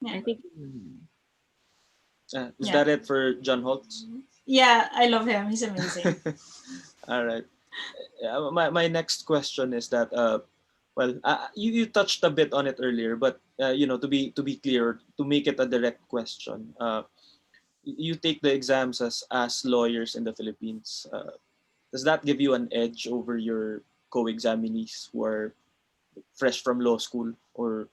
Yeah. I think Is Yeah. that it for John Holtz? Yeah, I love him. He's amazing. All right. My next question is that you touched a bit on it earlier, but to be clear, to make it a direct question, you take the exams as lawyers in the Philippines. Does that give you an edge over your co-examinees who are fresh from law school? Or,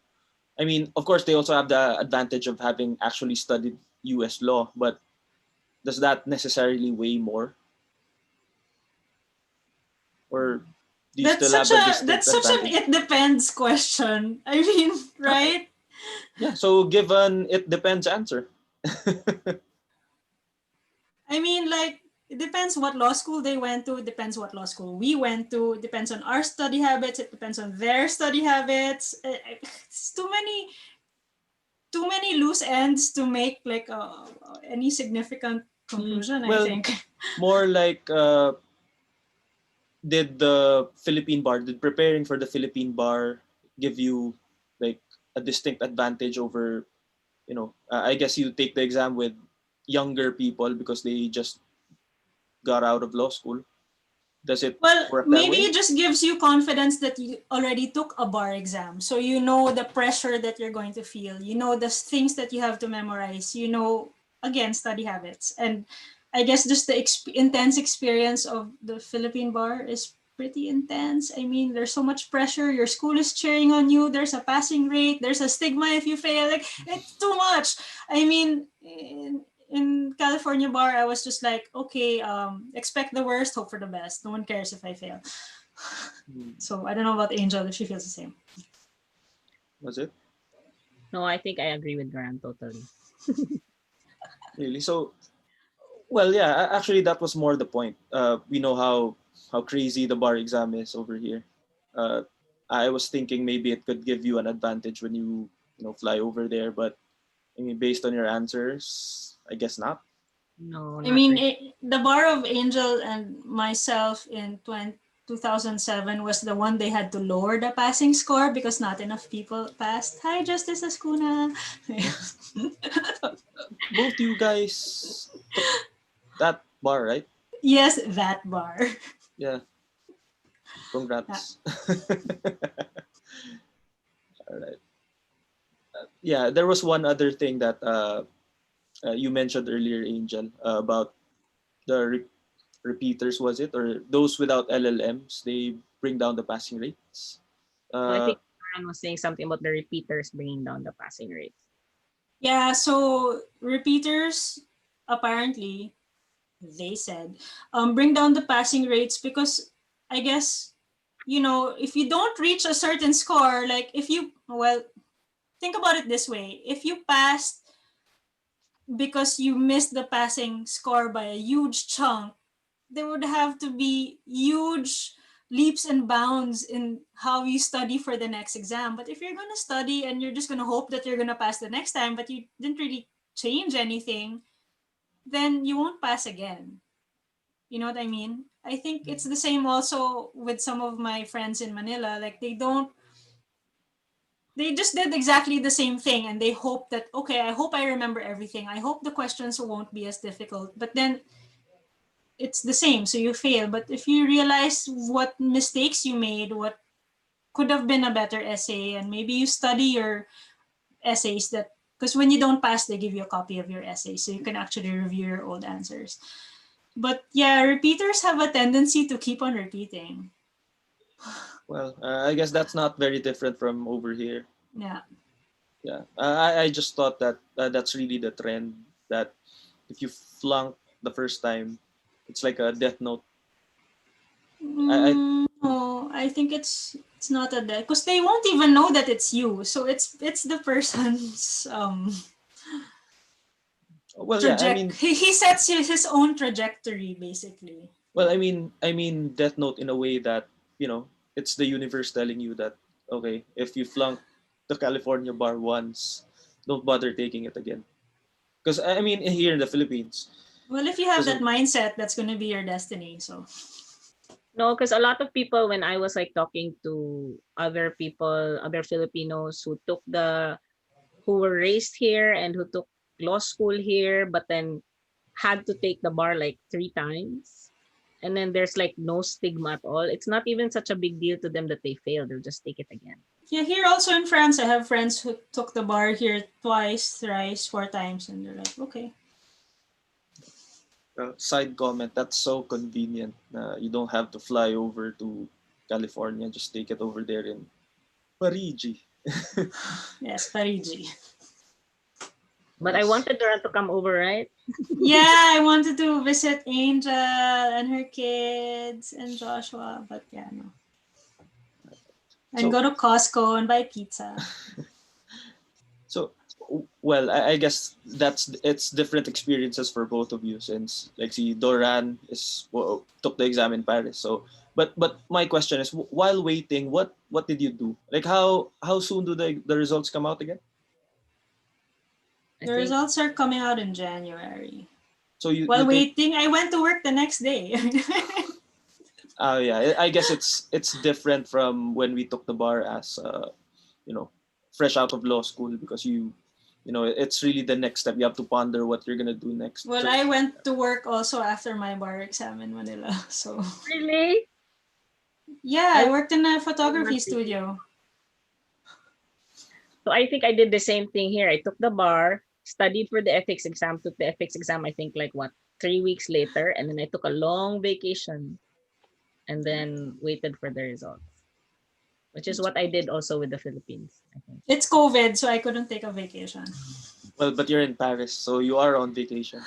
I mean, of course, they also have the advantage of having actually studied U.S. law, but does that necessarily weigh more, or do you That's still such have a a distinct that's such an advantage? it depends question. I mean, right? Yeah, so given it depends answer. I mean, like, it depends what law school they went to. It depends what law school we went to. It depends on our study habits. It depends on their study habits. It's too many loose ends to make like any significant conclusion, I Well, think. more like did preparing for the Philippine bar give you like a distinct advantage over, I guess you take the exam with younger people because they just got out of law school. Does it Well, work that maybe way? it just gives you confidence that you already took a bar exam. So you know the pressure that you're going to feel. You know the things that you have to memorize. You know, again, study habits. And I guess just the intense experience of the Philippine bar is pretty intense. I mean, there's so much pressure. Your school is cheering on you. There's a passing rate. There's a stigma if you fail. Like, it's too much. I mean, in California bar, I was just like, okay, expect the worst, hope for the best. No one cares if I fail. Hmm. So I don't know about Angel if she feels the same. Was it No, I think I agree with Doranne totally. really? So, well, yeah. Actually, that was more the point. We know how crazy the bar exam is over here. Uh, I was thinking maybe it could give you an advantage when you fly over there, but I mean, based on your answers, I guess not. No, I not mean, really. the bar of Angel and myself in 2007 was the one they had to lower the passing score because not enough people passed. Hi, Justice Ascuna. Both you guys took that bar, right? Yes, that bar. Yeah. Yeah. Congrats. All right. Yeah, there was one other thing that you mentioned earlier, Angel, about the repeaters, was it? Or those without LLMs, they bring down the passing rates. No, I Uh, think Doranne was saying something about the repeaters bringing down the passing rates. Yeah, so repeaters apparently they said bring down the passing rates because I guess if you don't reach a certain score, like if you well think about it this way, if you passed because you missed the passing score by a huge chunk, there would have to be huge leaps and bounds in how you study for the next exam. But if you're going to study and you're just going to hope that you're going to pass the next time, but you didn't really change anything, then you won't pass again. You know what I mean? I think it's the same also with some of my friends in Manila. Like they just did exactly the same thing and they hope that, okay, I hope I remember everything. I hope the questions won't be as difficult. But then it's the same, so you fail. But if you realize what mistakes you made, what could have been a better essay, and maybe you study your essays that because when you don't pass, they give you a copy of your essay, so you can actually review your old answers. But yeah, repeaters have a tendency to keep on repeating. well, I guess that's not very different from over here. Yeah. Yeah, I just thought that that's really the trend, that if you flunk the first time, it's like a death note. I No, I think it's not a death because they won't even know that it's you. So it's the person's well, yeah, trajectory. He sets his own trajectory basically. I mean death note in a way that it's the universe telling you that, okay, if you flunk the California bar once, don't bother taking it again. Because I mean, here in the Philippines, Well, if you have that doesn't mindset, that's going to be your destiny. So, No, because a lot of people, when I was like talking to other people, other Filipinos who were raised here and who took law school here, but then had to take the bar like 3 times. And then there's like no stigma at all. It's not even such a big deal to them that they failed. They'll just take it again. Yeah, here also in France, I have friends who took the bar here twice, thrice, 4 times, and they're like, okay. Side comment, that's so convenient. You don't have to fly over to California. Just take it over there in Parigi. Yes, Parigi. But I Yes. wanted Doranne to come over, right? Yeah, I wanted to visit Angel and her kids and Joshua, but yeah, no. And So, go to Costco and buy pizza. so well, I guess it's different experiences for both of you, since like see Doran took the exam in Paris. So, but my question is, while waiting, what did you do? Like how soon do the results come out again? I The think results are coming out in January. So you While take waiting, I went to work the next day. yeah, I guess it's different from when we took the bar as you know, fresh out of law school, because you know, it's really the next step. You have to ponder what you're gonna do next. Well, So I went to work also after my bar exam in Manila. So, really, yeah, I I was worked in a 2 photography months ahead. studio. So I think I did the same thing here. I took the bar, studied for the ethics exam, took the ethics exam, I think like what, 3 weeks later, and then I took a long vacation and then waited for the results, which is what I did also with the Philippines, I think. It's COVID, so I couldn't take a vacation. well, but you're in Paris, so you are on vacation.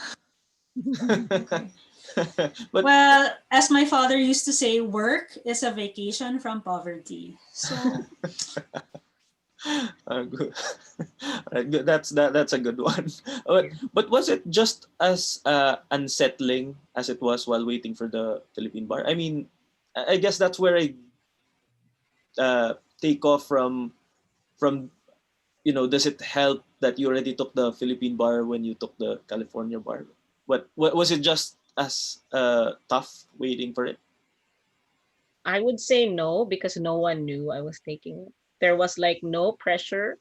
Okay. But Well, as my father used to say, work is a vacation from poverty. So, good. Alright, good. That's a good one. But was it just as unsettling as it was while waiting for the Philippine bar? I mean, I guess that's where I take off from you know, does it help that you already took the Philippine bar when you took the California bar? What was it just as tough waiting for it? I would say no, because no one knew I was taking it. There was like no pressure,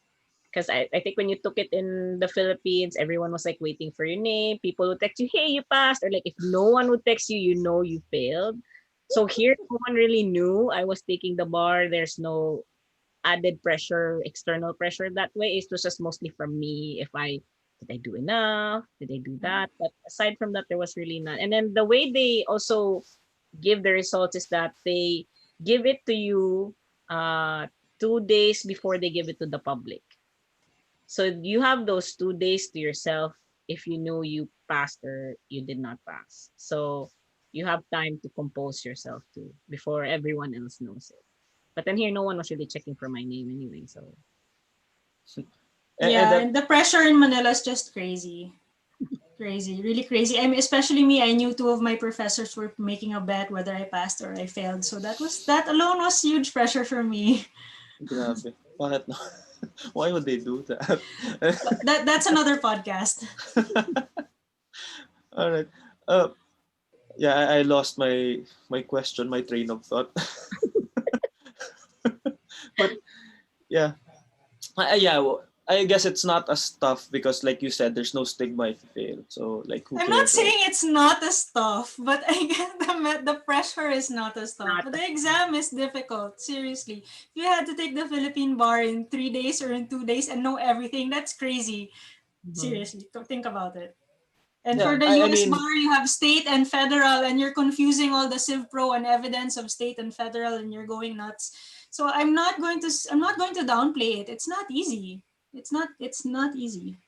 because I think when you took it in the Philippines, everyone was like waiting for your name. People would text you, hey, you passed. Or like if no one would text you, you know you failed. So here, no one really knew I was taking the bar. There's no added pressure, external pressure that way. It was just mostly from me. If I did I do enough? Did I do that? But aside from that, there was really none. And then the way they also give the results is that they give it to you 2 days before they give it to the public. So you have those 2 days to yourself if you know you passed or you did not pass. So you have time to compose yourself too before everyone else knows it. But then here, no one was really checking for my name anyway. So And yeah, that and the pressure in Manila is just crazy. Crazy, really crazy. I mean, especially me, I knew two of my professors were making a bet whether I passed or I failed. So that alone was huge pressure for me. grabe. Bakit no? Why would they do that? But that's another podcast. All right. Uh, yeah, I lost my question, my train of thought. But yeah, yeah. I guess it's not as tough because, like you said, there's no stigma if you fail. So, like, who I'm not cares, right? saying it's not as tough, but I get the pressure is not as tough. not But the exam is difficult. Seriously, if you had to take the Philippine bar in 3 days or in 2 days and know everything, that's crazy. mhm. Seriously, think about it. And for Yeah, the I US mean, bar, you have state and federal, and you're confusing all the Civ Pro and evidence of state and federal, and you're going nuts. So I'm not going to downplay it. It's not easy. It's not easy.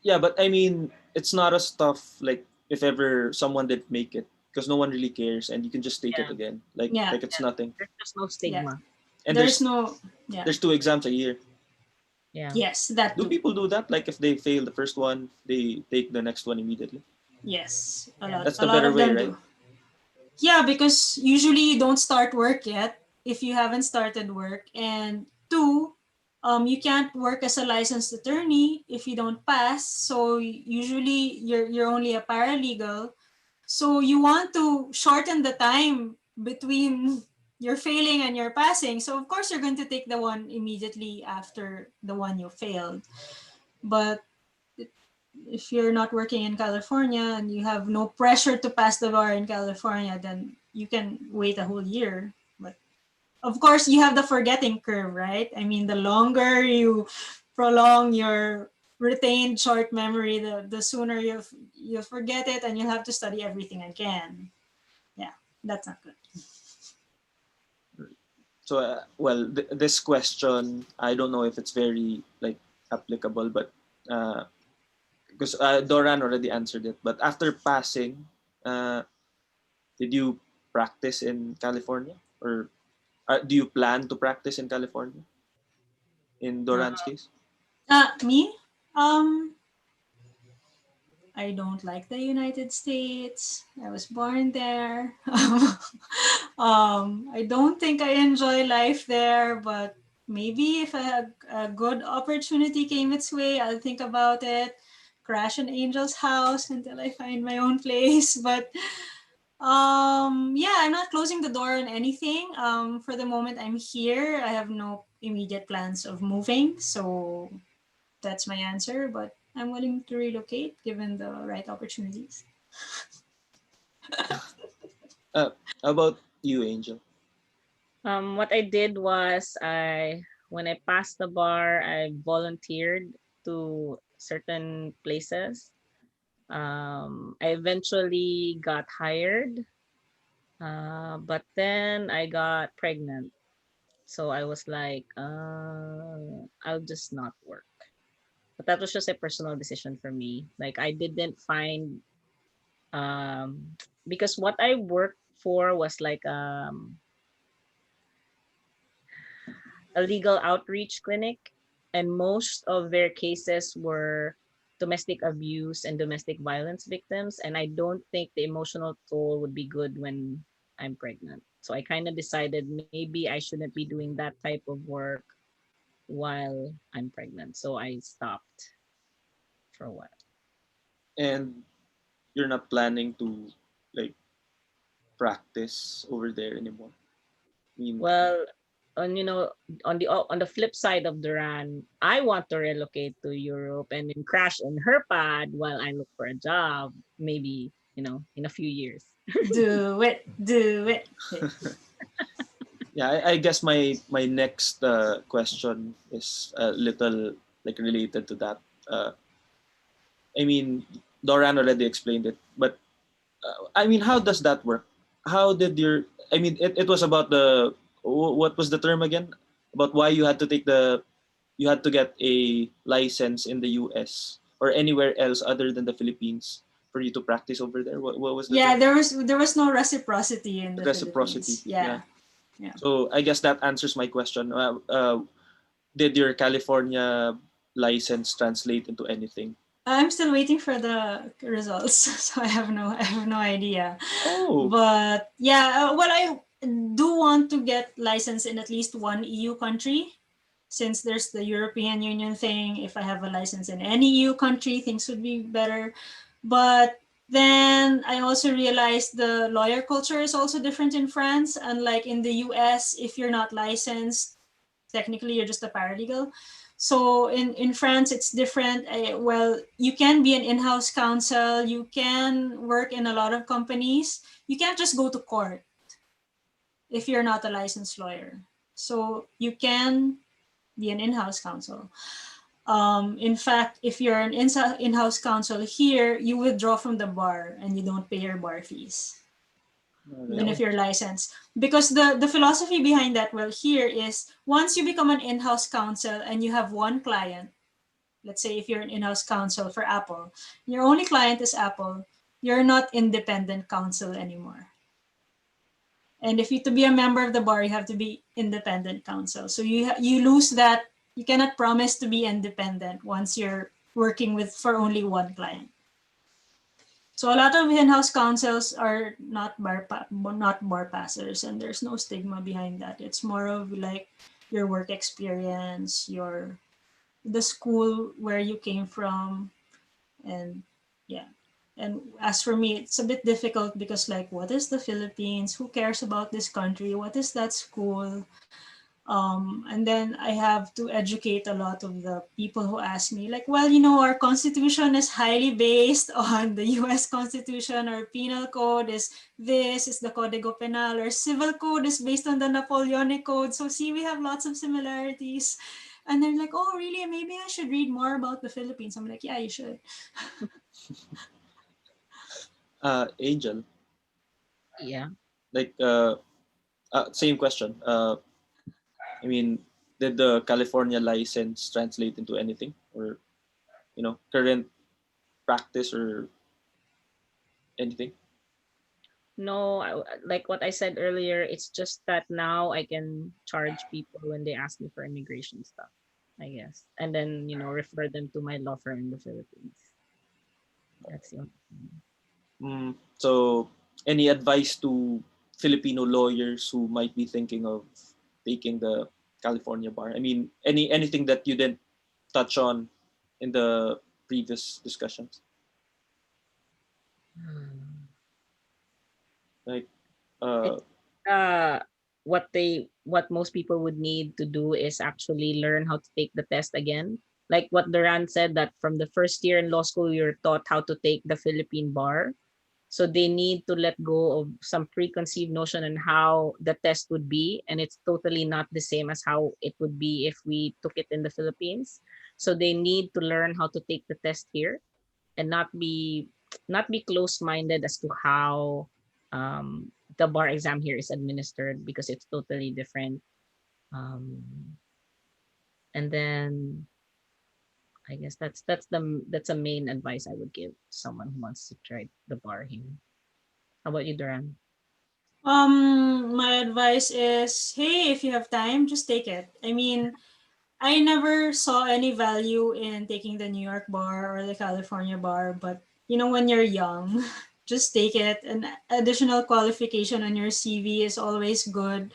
yeah, but I mean, it's not as tough like if ever someone did make it, because no one really cares and you can just take it Yeah, again, Yeah, like it's nothing. there's just no yeah. stigma. And There's no yeah. there's 2 exams a year. Yeah. Yes, that Do too. people do that? Like if they fail the first one, they take the next one immediately. Yes, Yeah. That's a the lot better of way, them right? do. Yeah, because usually you don't start work yet if you haven't started work, and two, you can't work as a licensed attorney if you don't pass. So usually you're only a paralegal. So you want to shorten the time between your failing and your passing. So of course you're going to take the one immediately after the one you failed. But if you're not working in California and you have no pressure to pass the bar in California, then you can wait a whole year. But of course, you have the forgetting curve, right? I mean, the longer you prolong your retained short memory, the sooner you forget it, and you have to study everything again. Yeah, that's not good. So, well, this question, I don't know if it's very like applicable, but because Doran already answered it. But after passing, uh, did you practice in California, or do you plan to practice in California? In Uh, Doran's case, Me? Um, I don't like the United States. I was born there. I don't think I enjoy life there, but maybe if a good opportunity came its way, I'll think about it. Crash an angel's house until I find my own place. But yeah, I'm not closing the door on anything. For the moment I'm here, I have no immediate plans of moving. So that's my answer, but I'm willing to relocate given the right opportunities. how about you, Angel? what I did was when I passed the bar, I volunteered to certain places. I eventually got hired, but then I got pregnant. So I was like, I'll just not work. But that was just a personal decision for me. Like I didn't find because what I worked for was like a legal outreach clinic, and most of their cases were domestic abuse and domestic violence victims. And I don't think the emotional toll would be good when I'm pregnant. So I kind of decided maybe I shouldn't be doing that type of work while I'm pregnant. So I stopped for a while. And you're not planning to like practice over there anymore. I mean, Well, on on the flip side of Doranne, I want to relocate to Europe and then crash in her pad while I look for a job, maybe, in a few years. Do it, do it. yeah, I guess my next question is a little like related to that. Uh, I mean, Doran already explained it, but I mean, how does that work? How did your? I mean, it was about the what was the term again? About why you had to get a license in the U.S. or anywhere else other than the Philippines for you to practice over there. What was the Yeah, term? there was no reciprocity in the Reciprocity. Philippines. Yeah. Yeah, yeah. So I guess that answers my question. Did your California license translate into anything? I'm still waiting for the results, so I have no idea. Oh, But yeah, well, I do want to get licensed in at least one EU country. Since there's the European Union thing, if I have a license in any EU country, things would be better. But then I also realized the lawyer culture is also different in France. Unlike in the US, if you're not licensed, technically you're just a paralegal. So in France, it's different. Well, you can be an in-house counsel. You can work in a lot of companies. You can't just go to court if you're not a licensed lawyer. So you can be an in-house counsel. In fact, if you're an in-house counsel here, you withdraw from the bar and you don't pay your bar fees, all even right. if you're licensed. Because the philosophy behind that, well, here is once you become an in-house counsel and you have one client, let's say if you're an in-house counsel for Apple, your only client is Apple, you're not independent counsel anymore. And if you to be a member of the bar, you have to be independent counsel. So you lose that. You cannot promise to be independent once you're working with for only one client. So a lot of in-house counsels are not bar passers, and there's no stigma behind that. It's more of like your work experience, the school where you came from, and yeah. And as for me, it's a bit difficult because like, what is the Philippines? Who cares about this country? What is that school? And then I have to educate a lot of the people who ask me, like, well, our constitution is highly based on the US Constitution, or penal code is the Código Penal, or civil code is based on the Napoleonic Code. So see, we have lots of similarities. And they're like, oh, really? Maybe I should read more about the Philippines. I'm like, yeah, you should. Angel, Yeah. like same question. I mean, did the California license translate into anything, or current practice or anything? No, like what I said earlier, it's just that now I can charge people when they ask me for immigration stuff, I guess. And then, refer them to my law firm in the Philippines. That's the only thing. So, any advice to Filipino lawyers who might be thinking of taking the California bar? I mean, anything that you didn't touch on in the previous discussions, like uh, It's what most people would need to do is actually learn how to take the test again. Like what Doranne said, that from the first year in law school, you're taught how to take the Philippine bar. So they need to let go of some preconceived notion on how the test would be. And it's totally not the same as how it would be if we took it in the Philippines. So they need to learn how to take the test here and not be close-minded as to how the bar exam here is administered, because it's totally different. Um, and then I guess that's a main advice I would give someone who wants to try the bar here. How about you, Duran? My advice is, hey, if you have time, just take it. I mean, I never saw any value in taking the New York bar or the California bar, but when you're young, just take it. An additional qualification on your CV is always good.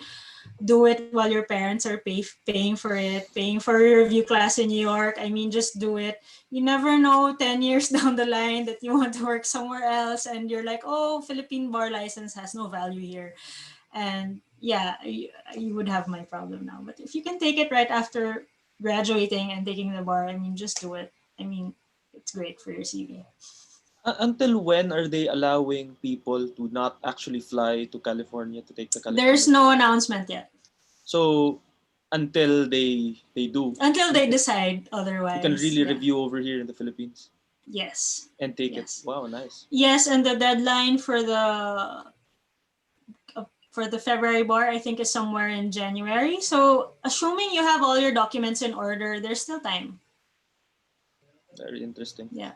Do it while your parents are paying for it, paying for your review class in New York. I mean, just do it. You never know 10 years down the line that you want to work somewhere else and you're like, oh, Philippine bar license has no value here. And yeah, you would have my problem now. But if you can take it right after graduating and taking the bar, I mean, just do it. I mean, it's great for your CV. until when are they allowing people to not actually fly to California to take the There's California bar? no announcement yet. So until they do, Until you they can, decide you can otherwise. really Yeah. review over here in the Philippines Yes. and take it. Yes. Wow, nice. Yes, and the deadline for the February bar, I think, is somewhere in January. So, assuming you have all your documents in order, there's still time. Very interesting. Yeah.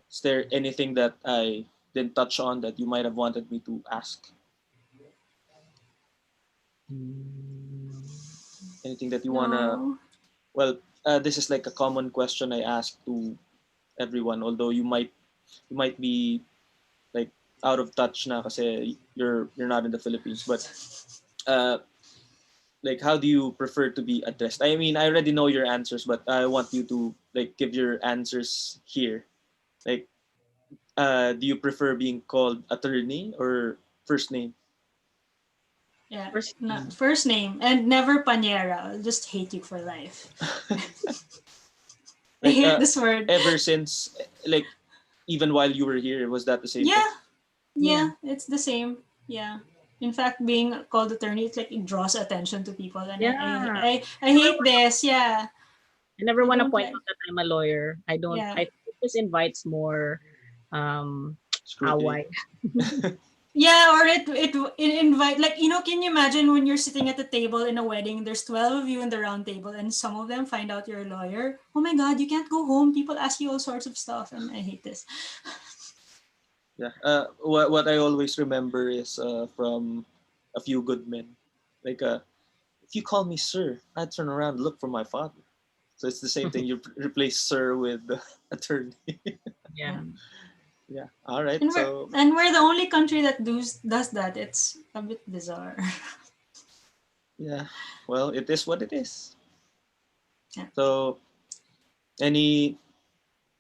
Is there anything that I didn't touch on that you might have wanted me to ask? Anything that you wanna? No. Well, this is like a common question I ask to everyone. Although you might be like out of touch na kasi you're not in the Philippines. But uh, like, how do you prefer to be addressed? I mean, I already know your answers, but I want you to like give your answers here. Like, do you prefer being called attorney or first name? Yeah. First Not name. first name and never Pañera. I'll just hate you for life. I Like, hate this word. ever since, like, even while you were here, was that the same thing? Yeah. Yeah, it's the same. Yeah. In fact, being called attorney, it's like it draws attention to people, and Yeah. I hate this. Yeah, I never I want to don't point like. out that I'm a lawyer. I don't. Yeah, I think it just invites more um Scrutiny. away. yeah, or it invite, like, can you imagine when you're sitting at the table in a wedding? There's 12 of you in the round table, and some of them find out you're a lawyer. Oh my God, you can't go home. People ask you all sorts of stuff, and I hate this. Yeah. What I always remember is from A Few Good Men. Like, if you call me sir, I turn around and look for my father. So it's the same thing. You replace sir with attorney. Yeah. Yeah. Yeah. All right. And we're So and we're the only country that does that. It's a bit bizarre. yeah. Well, it is what it is. Yeah. So any,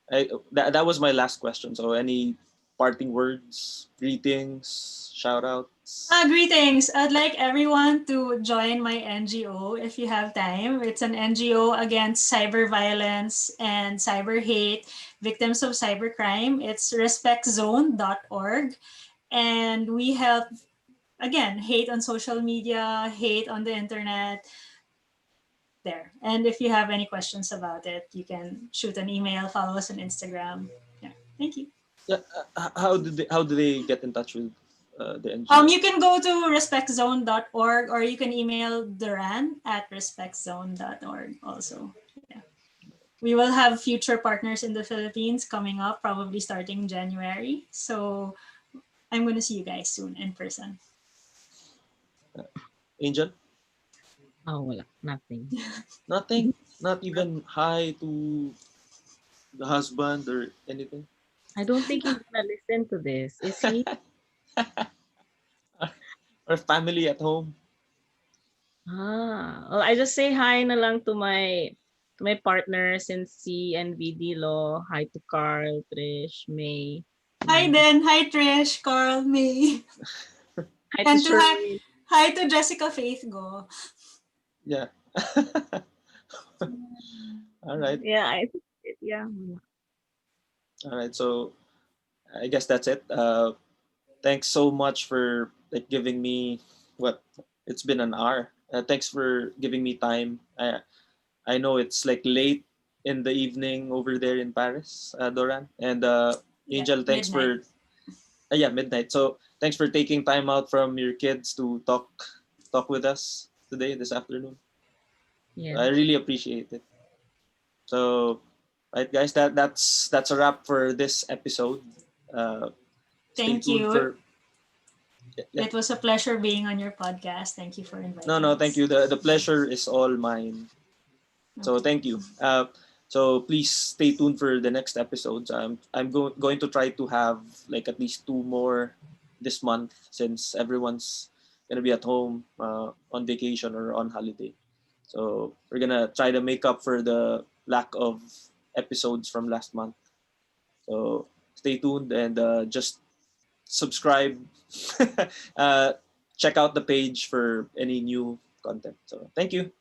that was my last question. So any parting words, greetings, shout outs. Greetings. I'd like everyone to join my NGO if you have time. It's an NGO against cyber violence and cyber hate, victims of cybercrime. It's respectzone.org. And we help, again, hate on social media, hate on the internet, there. And if you have any questions about it, you can shoot an email, follow us on Instagram. Yeah, thank you. Yeah, how do they get in touch with the NGO? You can go to respectzone.org or you can email Doranne at respectzone.org also. Yeah. We will have future partners in the Philippines coming up, probably starting January. So I'm going to see you guys soon in person. Angel? Oh, wala. Nothing. Nothing? Not even hi to the husband or anything? I don't think he's gonna listen to this. Is he? Or family at home? Well, I just say hi na lang to my partners in C and VD Law. Hi to Carl, Trish, May. Hi, Den. Hi, Trish, Carl, May. Hi to And to Sherwin. hi to Jessica Faith Go. Yeah. All right. Yeah, yeah. All right. So I guess that's it. Thanks so much for like giving me what it's been an hour. Thanks for giving me time. I know it's like late in the evening over there in Paris, Doran and Yeah, Angel. Thanks midnight. for yeah, midnight. So thanks for taking time out from your kids to talk with us today this afternoon. Yeah. I really appreciate it. So, right, guys, that's a wrap for this episode. Uh, Stay Thank tuned you. for yeah. It was a pleasure being on your podcast. Thank you for No, inviting no, thank us. you. The pleasure is all mine. So Okay. thank you. So please stay tuned for the next episodes. I'm going to try to have like at least two more this month since everyone's gonna be at home on vacation or on holiday. So we're gonna try to make up for the lack of episodes from last month. So stay tuned and just subscribe. uh, Check out the page for any new content. So thank you.